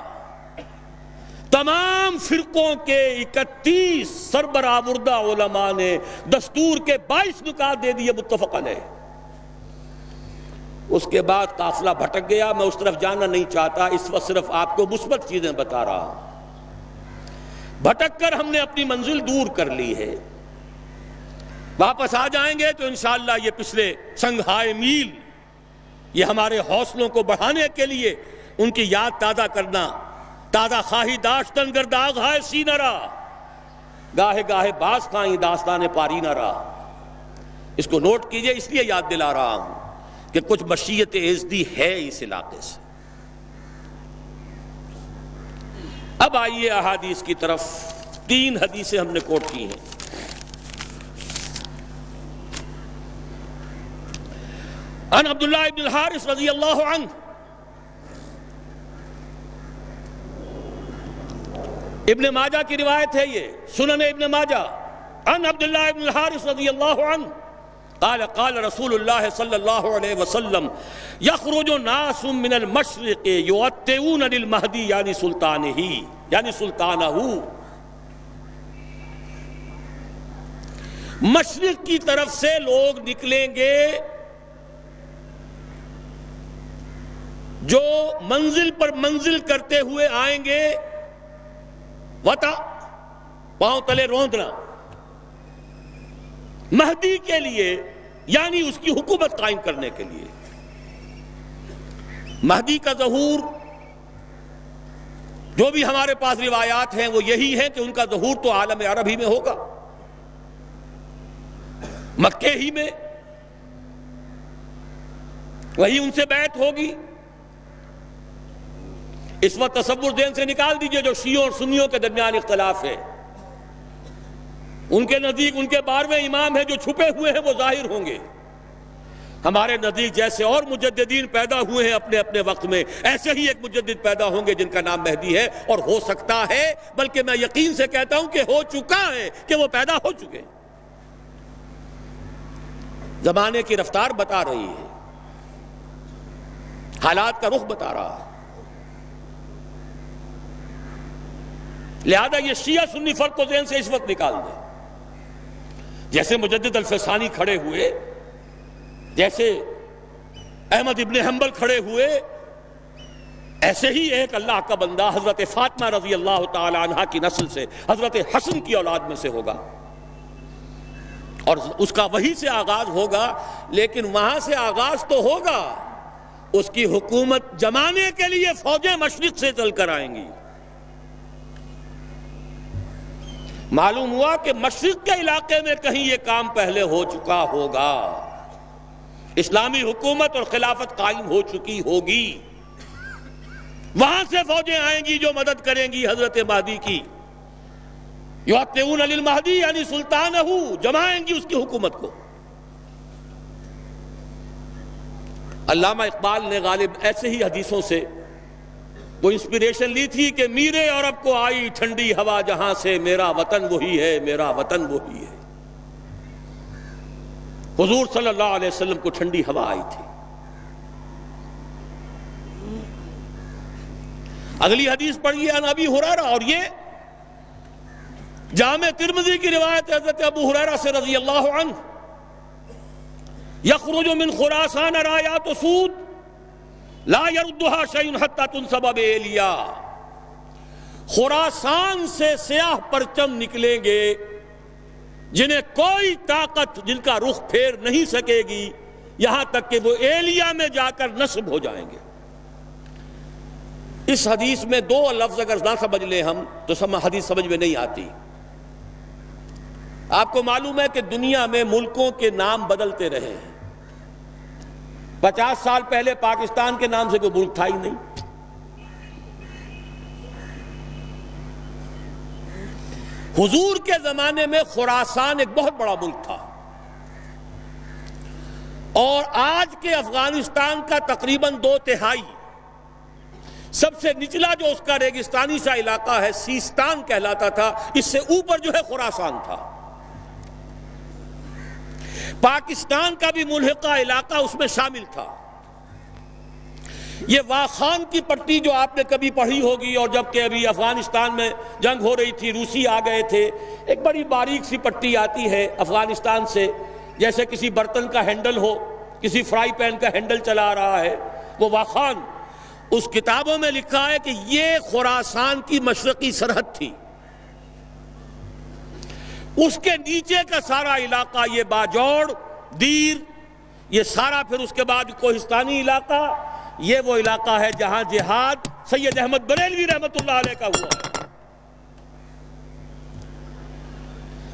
تمام فرقوں کے 31 سربراہوردہ علماء نے دستور کے 22 نکات دے دیے متفق علیہ۔ اس کے بعد قافلہ بھٹک گیا، میں اس طرف جانا نہیں چاہتا، اس وقت صرف آپ کو مثبت چیزیں بتا رہا ہوں۔ بھٹک کر ہم نے اپنی منزل دور کر لی ہے، واپس آ جائیں گے تو انشاءاللہ یہ پچھلے سنگھائے میل، یہ ہمارے حوصلوں کو بڑھانے کے لیے ان کی یاد تازہ کرنا، تازہ خواہی داشتن گر داغ ہائے سی نہ رہا، گاہے گاہے باز خواہی داستان پاری نہ رہا۔ اس کو نوٹ کیجئے، اس لیے یاد دلا رہا ہوں کہ کچھ مشیت ازدی ہے اس علاقے سے۔ اب آئیے احادیث کی طرف، 3 حدیثیں ہم نے کوٹ کی ہیں۔ عن عبداللہ ابن الحارث رضی اللہ عنہ، ابن ماجہ کی روایت ہے، یہ سنن ابن ماجہ، عن عبداللہ ابن الحارث رضی اللہ عنہ قال قال رسول اللہ صلی اللہ علیہ وسلم یخرج ناس من المشرق یؤتئون للمہدی یعنی سلطانہ، مشرق کی طرف سے لوگ نکلیں گے جو منزل پر منزل کرتے ہوئے آئیں گے، وطا پاؤں تلے روندنا، مہدی کے لیے یعنی اس کی حکومت قائم کرنے کے لیے۔ مہدی کا ظہور جو بھی ہمارے پاس روایات ہیں وہ یہی ہے کہ ان کا ظہور تو عالم عرب ہی میں ہوگا، مکے ہی میں، وہی ان سے بیعت ہوگی۔ اس وقت تصور ذہن سے نکال دیجئے جو شیعوں اور سنیوں کے درمیان اختلاف ہے، ان کے نزدیک ان کے 12ویں امام ہیں جو چھپے ہوئے ہیں وہ ظاہر ہوں گے، ہمارے نزدیک جیسے اور مجددین پیدا ہوئے ہیں اپنے اپنے وقت میں، ایسے ہی ایک مجدد پیدا ہوں گے جن کا نام مہدی ہے، اور ہو سکتا ہے بلکہ میں یقین سے کہتا ہوں کہ ہو چکا ہے، کہ وہ پیدا ہو چکے ہیں۔ زمانے کی رفتار بتا رہی ہے، حالات کا رخ بتا رہا ہے، لہذا یہ شیعہ سنی فرق کو ذہن سے اس وقت نکال دیں۔ جیسے مجدد الفسانی کھڑے ہوئے، جیسے احمد ابن حنبل کھڑے ہوئے، ایسے ہی ایک اللہ کا بندہ حضرت فاطمہ رضی اللہ تعالی عنہ کی نسل سے، حضرت حسن کی اولاد میں سے ہوگا، اور اس کا وہی سے آغاز ہوگا، لیکن وہاں سے آغاز تو ہوگا، اس کی حکومت جمانے کے لیے فوجیں مشرق سے چل کر آئیں گی۔ معلوم ہوا کہ مشرق کے علاقے میں کہیں یہ کام پہلے ہو چکا ہوگا، اسلامی حکومت اور خلافت قائم ہو چکی ہوگی، وہاں سے فوجیں آئیں گی جو مدد کریں گی حضرت مہدی کی، یؤتئون للمہدی یعنی سلطانہ، جمائیں گی اس کی حکومت کو۔ علامہ اقبال نے غالب ایسے ہی حدیثوں سے وہ انسپیریشن لی تھی کہ میرے عرب کو آئی ٹھنڈی ہوا جہاں سے، میرا وطن وہی ہے، میرا وطن وہی ہے۔ حضور صلی اللہ علیہ وسلم کو ٹھنڈی ہوا آئی تھی۔ اگلی حدیث پڑھیے، عن ابی ہریرہ، اور یہ جامع ترمذی کی روایت ہے حضرت ابو ہریرہ سے رضی اللہ عنہ، یخرج من خراسان رایات سود لا یردها شیء حتی تنصب بایلیا، خراسان سے سیاہ پرچم نکلیں گے جنہیں کوئی طاقت جن کا رخ پھیر نہیں سکے گی یہاں تک کہ وہ ایلیا میں جا کر نصب ہو جائیں گے۔ اس حدیث میں 2 لفظ اگر نہ سمجھ لیں ہم تو حدیث سمجھ میں نہیں آتی۔ آپ کو معلوم ہے کہ دنیا میں ملکوں کے نام بدلتے رہے ہیں، 50 سال پہلے پاکستان کے نام سے کوئی ملک تھا ہی نہیں، حضور کے زمانے میں خراسان ایک بہت بڑا ملک تھا، اور آج کے افغانستان کا تقریباً 2/3 سب سے نچلا جو اس کا ریگستانی سا علاقہ ہے سیستان کہلاتا تھا، اس سے اوپر جو ہے خراسان تھا۔ پاکستان کا بھی ملحقہ علاقہ اس میں شامل تھا۔ یہ واخان کی پٹی جو آپ نے کبھی پڑھی ہوگی، اور جبکہ ابھی افغانستان میں جنگ ہو رہی تھی، روسی آ گئے تھے، ایک بڑی باریک سی پٹی آتی ہے افغانستان سے، جیسے کسی برتن کا ہینڈل ہو، کسی فرائی پین کا ہینڈل چلا رہا ہے، وہ واخان۔ اس کتابوں میں لکھا ہے کہ یہ خراسان کی مشرقی سرحد تھی۔ اس کے نیچے کا سارا علاقہ، یہ باجوڑ، دیر، یہ سارا، پھر اس کے بعد کوہستانی علاقہ، یہ وہ علاقہ ہے جہاں جہاد سید احمد بریلوی رحمت اللہ علیہ کا ہوا ہے۔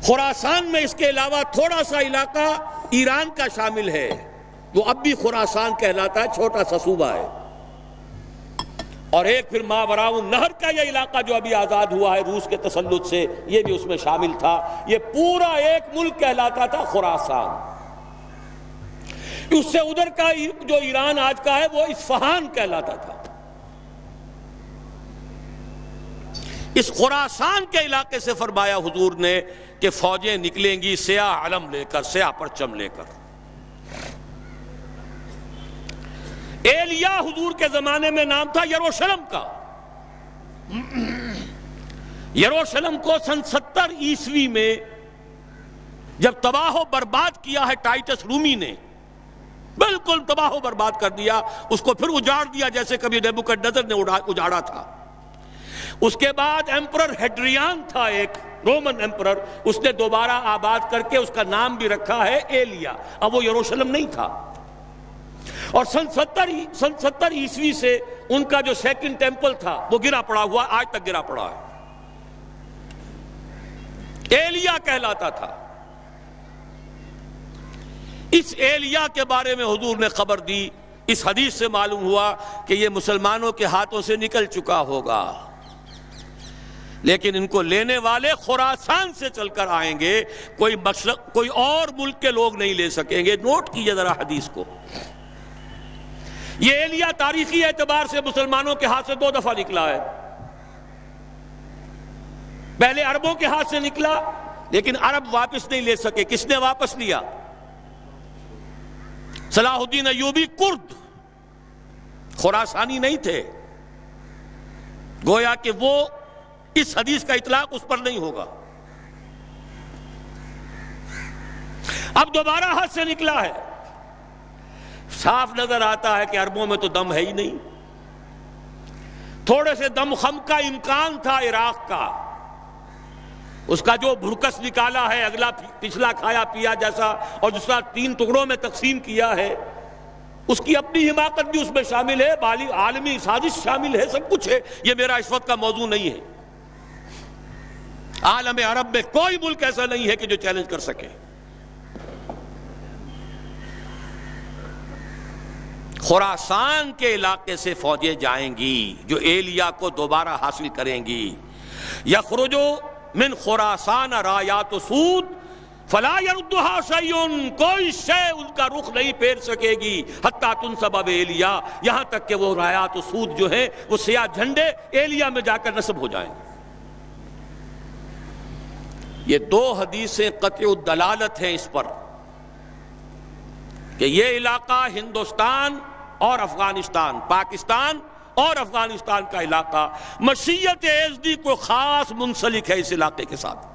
خراسان میں اس کے علاوہ تھوڑا سا علاقہ ایران کا شامل ہے، وہ اب بھی خراسان کہلاتا ہے، چھوٹا سا صوبہ ہے۔ اور ایک پھر ماوراء النہر کا یہ علاقہ جو ابھی آزاد ہوا ہے روس کے تسلط سے، یہ بھی اس میں شامل تھا۔ یہ پورا ایک ملک کہلاتا تھا خراسان۔ اس سے ادھر کا جو ایران آج کا ہے وہ اصفہان کہلاتا تھا۔ اس خراسان کے علاقے سے فرمایا حضور نے کہ فوجیں نکلیں گی سیاہ علم لے کر، سیاہ پرچم لے کر۔ ایلیا حضور کے زمانے میں نام تھا یروشلم کا۔ یروشلم کو سن 70 عیسوی میں جب تباہ و برباد کیا ہے ٹائٹس رومی نے، بالکل تباہ و برباد کر دیا، اس کو پھر اجاڑ دیا جیسے کبھی نیبوکڈنیزر نے اجاڑا تھا۔ اس کے بعد ایمپرر ہیڈریان تھا ایک رومن ایمپرر، اس نے دوبارہ آباد کر کے اس کا نام بھی رکھا ہے ایلیا۔ اب وہ یروشلم نہیں تھا، اور سن 70 عیسوی سے ان کا جو سیکنڈ ٹیمپل تھا وہ گرا پڑا ہوا، آج تک گرا پڑا ہے۔ ایلیا کہلاتا تھا۔ اس ایلیا کے بارے میں حضور نے خبر دی، اس حدیث سے معلوم ہوا کہ یہ مسلمانوں کے ہاتھوں سے نکل چکا ہوگا، لیکن ان کو لینے والے خراسان سے چل کر آئیں گے، کوئی اور ملک کے لوگ نہیں لے سکیں گے۔ نوٹ کیجئے ذرا حدیث کو۔ یہ ایلیا تاریخی اعتبار سے مسلمانوں کے ہاتھ سے 2 دفعہ نکلا ہے۔ پہلے عربوں کے ہاتھ سے نکلا، لیکن عرب واپس نہیں لے سکے۔ کس نے واپس لیا؟ صلاح الدین ایوبی کرد، خراسانی نہیں تھے۔ گویا کہ وہ اس حدیث کا اطلاق اس پر نہیں ہوگا۔ اب دوبارہ ہاتھ سے نکلا ہے، صاف نظر آتا ہے کہ عربوں میں تو دم ہے ہی نہیں۔ تھوڑے سے دم خم کا امکان تھا عراق کا، اس کا جو بھرکس نکالا ہے، اگلا پچھلا کھایا پیا جیسا، اور دوسرا 3 ٹکڑوں میں تقسیم کیا ہے، اس کی اپنی حماقت بھی اس میں شامل ہے، عالمی سازش شامل ہے، سب کچھ ہے۔ یہ میرا اس وقت کا موضوع نہیں ہے۔ عالم عرب میں کوئی ملک ایسا نہیں ہے کہ جو چیلنج کر سکے۔ خراسان کے علاقے سے فوجیں جائیں گی جو ایلیا کو دوبارہ حاصل کریں گی۔ یخرجو من خراسان رایات سود فلا یردھا شیء، کوئی شے ان کا رخ نہیں پھیر سکے گی حتی تنصب ایلیا، یہاں تک کہ وہ رایات سود جو ہیں وہ سیاہ جھنڈے ایلیا میں جا کر نصب ہو جائیں۔ یہ 2 حدیثیں قطع الدلالت ہیں اس پر کہ یہ علاقہ ہندوستان اور افغانستان، پاکستان اور افغانستان کا علاقہ مشیت ایزدی کو خاص منسلک ہے اس علاقے کے ساتھ۔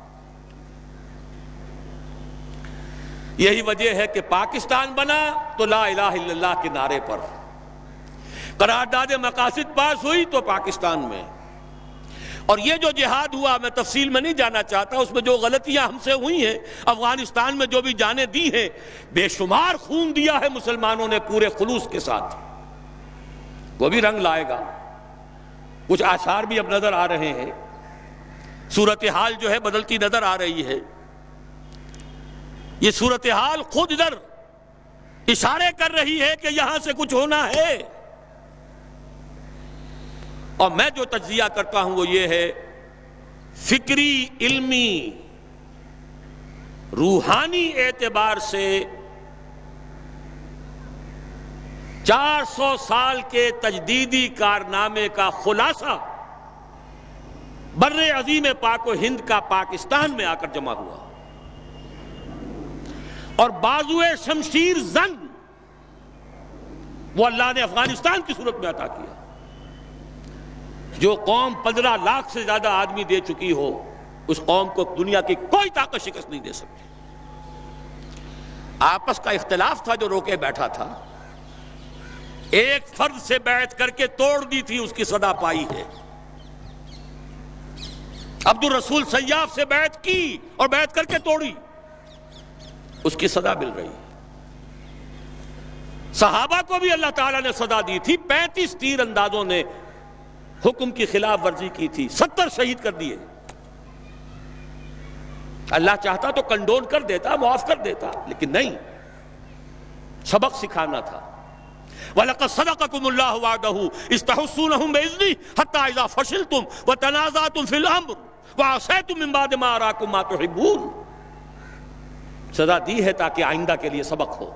یہی وجہ ہے کہ پاکستان بنا تو لا الہ الا اللہ کے نعرے پر، قرارداد مقاصد پاس ہوئی تو پاکستان میں۔ اور یہ جو جہاد ہوا، میں تفصیل میں نہیں جانا چاہتا، اس میں جو غلطیاں ہم سے ہوئی ہیں، افغانستان میں جو بھی جانیں دی ہیں، بے شمار خون دیا ہے مسلمانوں نے پورے خلوص کے ساتھ، وہ بھی رنگ لائے گا۔ کچھ آثار بھی اب نظر آ رہے ہیں، صورتحال جو ہے بدلتی نظر آ رہی ہے۔ یہ صورتحال خود ادھر اشارے کر رہی ہے کہ یہاں سے کچھ ہونا ہے۔ اور میں جو تجزیہ کرتا ہوں وہ یہ ہے، فکری، علمی، روحانی اعتبار سے 400 سال کے تجدیدی کارنامے کا خلاصہ بر عظیم پاک و ہند کا پاکستان میں آ کر جمع ہوا، اور بازوئے شمشیر زن وہ اللہ نے افغانستان کی صورت میں عطا کیا۔ جو قوم 15 لاکھ سے زیادہ آدمی دے چکی ہو، اس قوم کو دنیا کی کوئی طاقت شکست نہیں دے سکتی۔ آپس کا اختلاف تھا جو روکے بیٹھا تھا، ایک فرد سے بیعت کر کے توڑ دی تھی، اس کی صدا پائی ہے۔ عبد الرسول سیاف سے بیعت کی اور بیعت کر کے توڑی، اس کی صدا مل رہی ہے۔ صحابہ کو بھی اللہ تعالیٰ نے صدا دی تھی، 35 تیر اندازوں نے حکم کی خلاف ورزی کی تھی، 70 شہید کر دیے۔ اللہ چاہتا تو کنڈون کر دیتا، معاف کر دیتا، لیکن نہیں، سبق سکھانا تھا۔ وَلَقَدْ صَدَقَكُمُ اللَّهُ وَعْدَهُ إِذْ تَحُسُّونَهُم بِإِذْنِهِ حَتَّىٰ إِذَا فَشِلْتُمْ وَتَنَازَعْتُمْ فِي الْأَمْرِ وَعَصَيْتُم مِّن بَعْدِ مَا أَرَاكُم مَّا تُحِبُّونَ۔ سزا دی ہے تاکہ آئندہ کے لیے سبق ہو۔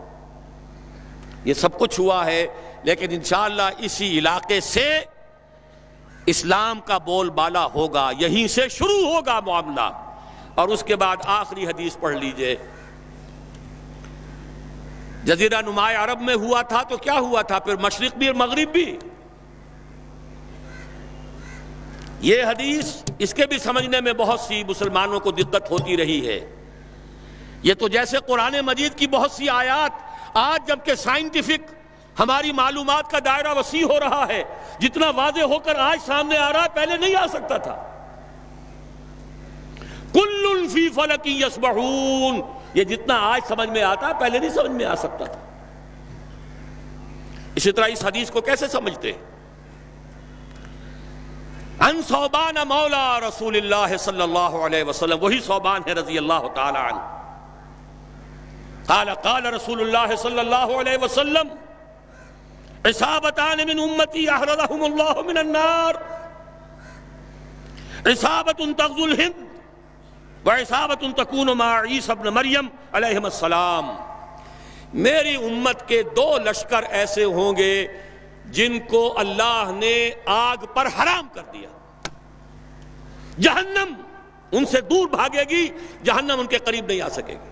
یہ سب کچھ ہوا ہے، لیکن انشاءاللہ اسی علاقے سے اسلام کا بول بالا ہوگا، یہیں سے شروع ہوگا معاملہ۔ اور اس کے بعد آخری حدیث پڑھ لیجئے۔ جزیرہ نماء عرب میں ہوا تھا تو کیا ہوا تھا، پھر مشرق بھی اور مغرب بھی۔ یہ حدیث، اس کے بھی سمجھنے میں بہت سی مسلمانوں کو دقت ہوتی رہی ہے۔ یہ تو جیسے قرآن مجید کی بہت سی آیات آج جبکہ سائنٹیفک ہماری معلومات کا دائرہ وسیع ہو رہا ہے، جتنا واضح ہو کر آج سامنے آ رہا ہے، پہلے نہیں آ سکتا تھا۔ کل فی فلک یسبحون، یہ جتنا آج سمجھ میں آتا ہے پہلے نہیں سمجھ میں آ سکتا تھا۔ اسی طرح اس حدیث کو کیسے سمجھتے ہیں؟ ان ثوبان مولا رسول اللہ صلی اللہ علیہ وسلم، وہی ثوبان ہے رضی اللہ تعالی عنہ۔ قال قال رسول اللہ صلی اللہ علیہ وسلم عصابتان من امتی احرزهم اللہ من النار، عصابت تغزو الہند وعصابت تکون مع عیسی ابن مریم علیہم السلام۔ میری امت کے 2 لشکر ایسے ہوں گے جن کو اللہ نے آگ پر حرام کر دیا، جہنم ان سے دور بھاگے گی، جہنم ان کے قریب نہیں آ سکے گی۔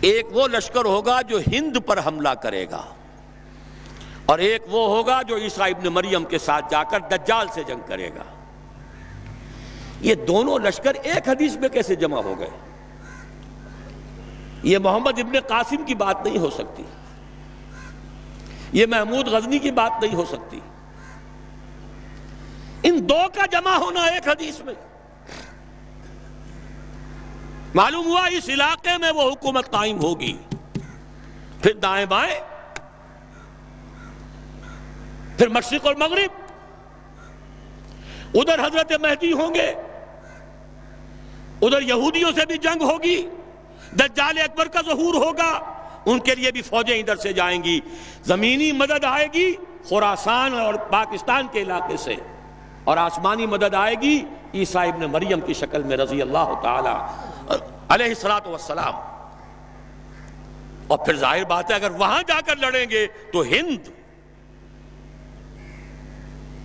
ایک وہ لشکر ہوگا جو ہند پر حملہ کرے گا، اور ایک وہ ہوگا جو عیسیٰ ابن مریم کے ساتھ جا کر دجال سے جنگ کرے گا۔ یہ دونوں لشکر ایک حدیث میں کیسے جمع ہو گئے؟ یہ محمد ابن قاسم کی بات نہیں ہو سکتی، یہ محمود غزنی کی بات نہیں ہو سکتی، ان 2 کا جمع ہونا ایک حدیث میں۔ معلوم ہوا اس علاقے میں وہ حکومت قائم ہوگی، پھر دائیں بائیں، پھر مشرق اور مغرب، ادھر حضرت مہدی ہوں گے، ادھر یہودیوں سے بھی جنگ ہوگی، دجال اکبر کا ظہور ہوگا، ان کے لیے بھی فوجیں ادھر سے جائیں گی، زمینی مدد آئے گی خراسان اور پاکستان کے علاقے سے، اور آسمانی مدد آئے گی عیسیٰ ابن مریم کی شکل میں رضی اللہ تعالی علیہ الصلوۃ والسلام۔ اور پھر ظاہر بات ہے اگر وہاں جا کر لڑیں گے تو ہند،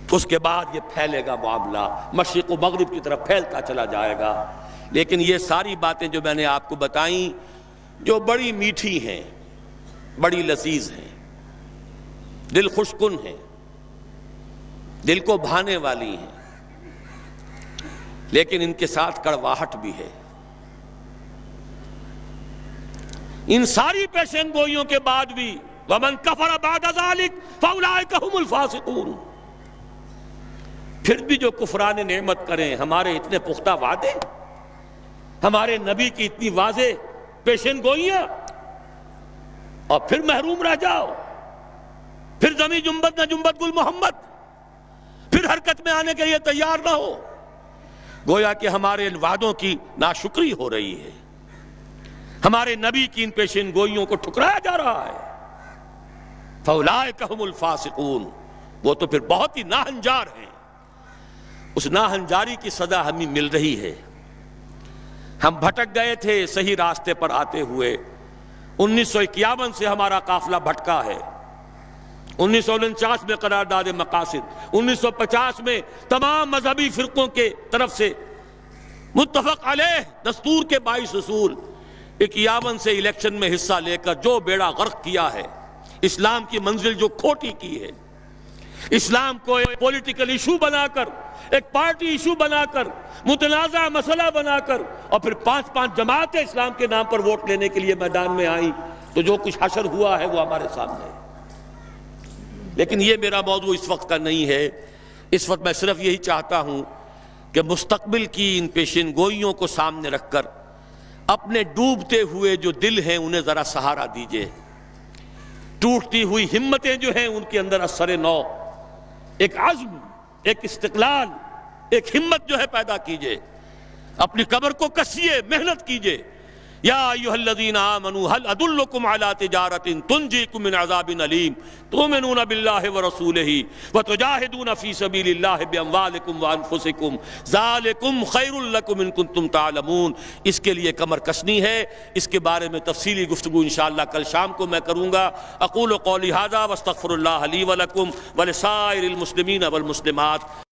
اس کے بعد یہ پھیلے گا معاملہ، مشرق و مغرب کی طرف پھیلتا چلا جائے گا۔ لیکن یہ ساری باتیں جو میں نے آپ کو بتائیں، جو بڑی میٹھی ہیں، بڑی لذیذ ہیں، دل خوش کن ہیں، دل کو بھانے والی ہیں، لیکن ان کے ساتھ کڑواہٹ بھی ہے۔ ان ساری پیشن گوئیوں کے بعد بھی وَمَنْ كَفَرَ بَعْدَ ذَلِكَ فَأُولَٰئِكَ هُمُ الْفَاسِقُونَ، پھر بھی جو کفران نعمت کریں، ہمارے اتنے پختہ وعدے، ہمارے نبی کی اتنی واضح پیشن گوئیاں، اور پھر محروم رہ جاؤ، پھر زمیں جنبت نہ جنبت گل محمد، پھر حرکت میں آنے کے لیے تیار نہ ہو، گویا کہ ہمارے ان وعدوں کی ناشکری ہو رہی ہے، ہمارے نبی کی ان پیشن گوئیوں کو ٹھکرایا جا رہا ہے۔ فَأُولَٰئِكَ هُمُ الْفَاسِقُونَ، وہ تو پھر بہت ہی ناہنجار ہیں، اس ناہنجاری کی سزا ہمیں مل رہی ہے۔ ہم بھٹک گئے تھے صحیح راستے پر آتے ہوئے، 1951 سے ہمارا قافلہ بھٹکا ہے، 1949 میں قرارداد مقاصد، 1950 میں تمام مذہبی فرقوں کے طرف سے متفق علیہ دستور کے 22 اصول، 51 سے الیکشن میں حصہ لے کر جو بیڑا غرق کیا ہے، اسلام کی منزل جو کھوٹی کی ہے، اسلام کو ایک پولیٹیکل ایشو بنا کر، ایک پارٹی ایشو بنا کر، متنازع مسئلہ بنا کر، اور پھر 5 جماعتیں اسلام کے نام پر ووٹ لینے کے لیے میدان میں آئیں، تو جو کچھ حشر ہوا ہے وہ ہمارے سامنے ہے۔ لیکن یہ میرا موضوع اس وقت کا نہیں ہے، اس وقت میں صرف یہی چاہتا ہوں کہ مستقبل کی ان پیشین گوئیوں کو سامنے رکھ کر اپنے ڈوبتے ہوئے جو دل ہیں انہیں ذرا سہارا دیجئے، ٹوٹتی ہوئی ہمتیں جو ہیں ان کے اندر اثر نو، ایک عزم، ایک استقلال، ایک ہمت جو ہے پیدا کیجئے، اپنی قبر کو کسیے، محنت کیجئے۔ یا ایھا الذین آمنوا هل ادلکم علی تجارۃ تنجیکم من عذاب علیم تؤمنون باللہ ورسولہ وتجاہدون فی سبیل اللہ باموالکم وانفسکم ذالکم خیر لکم ان کنتم تعلمون۔ اس کے لیے کمر کسنی ہے، اس کے بارے میں تفصیلی گفتگو انشاءاللہ کل شام کو میں کروں گا۔ اقول قولی ھذا واستغفر اللہ لی ولکم ولسائر المسلمین والمسلمات۔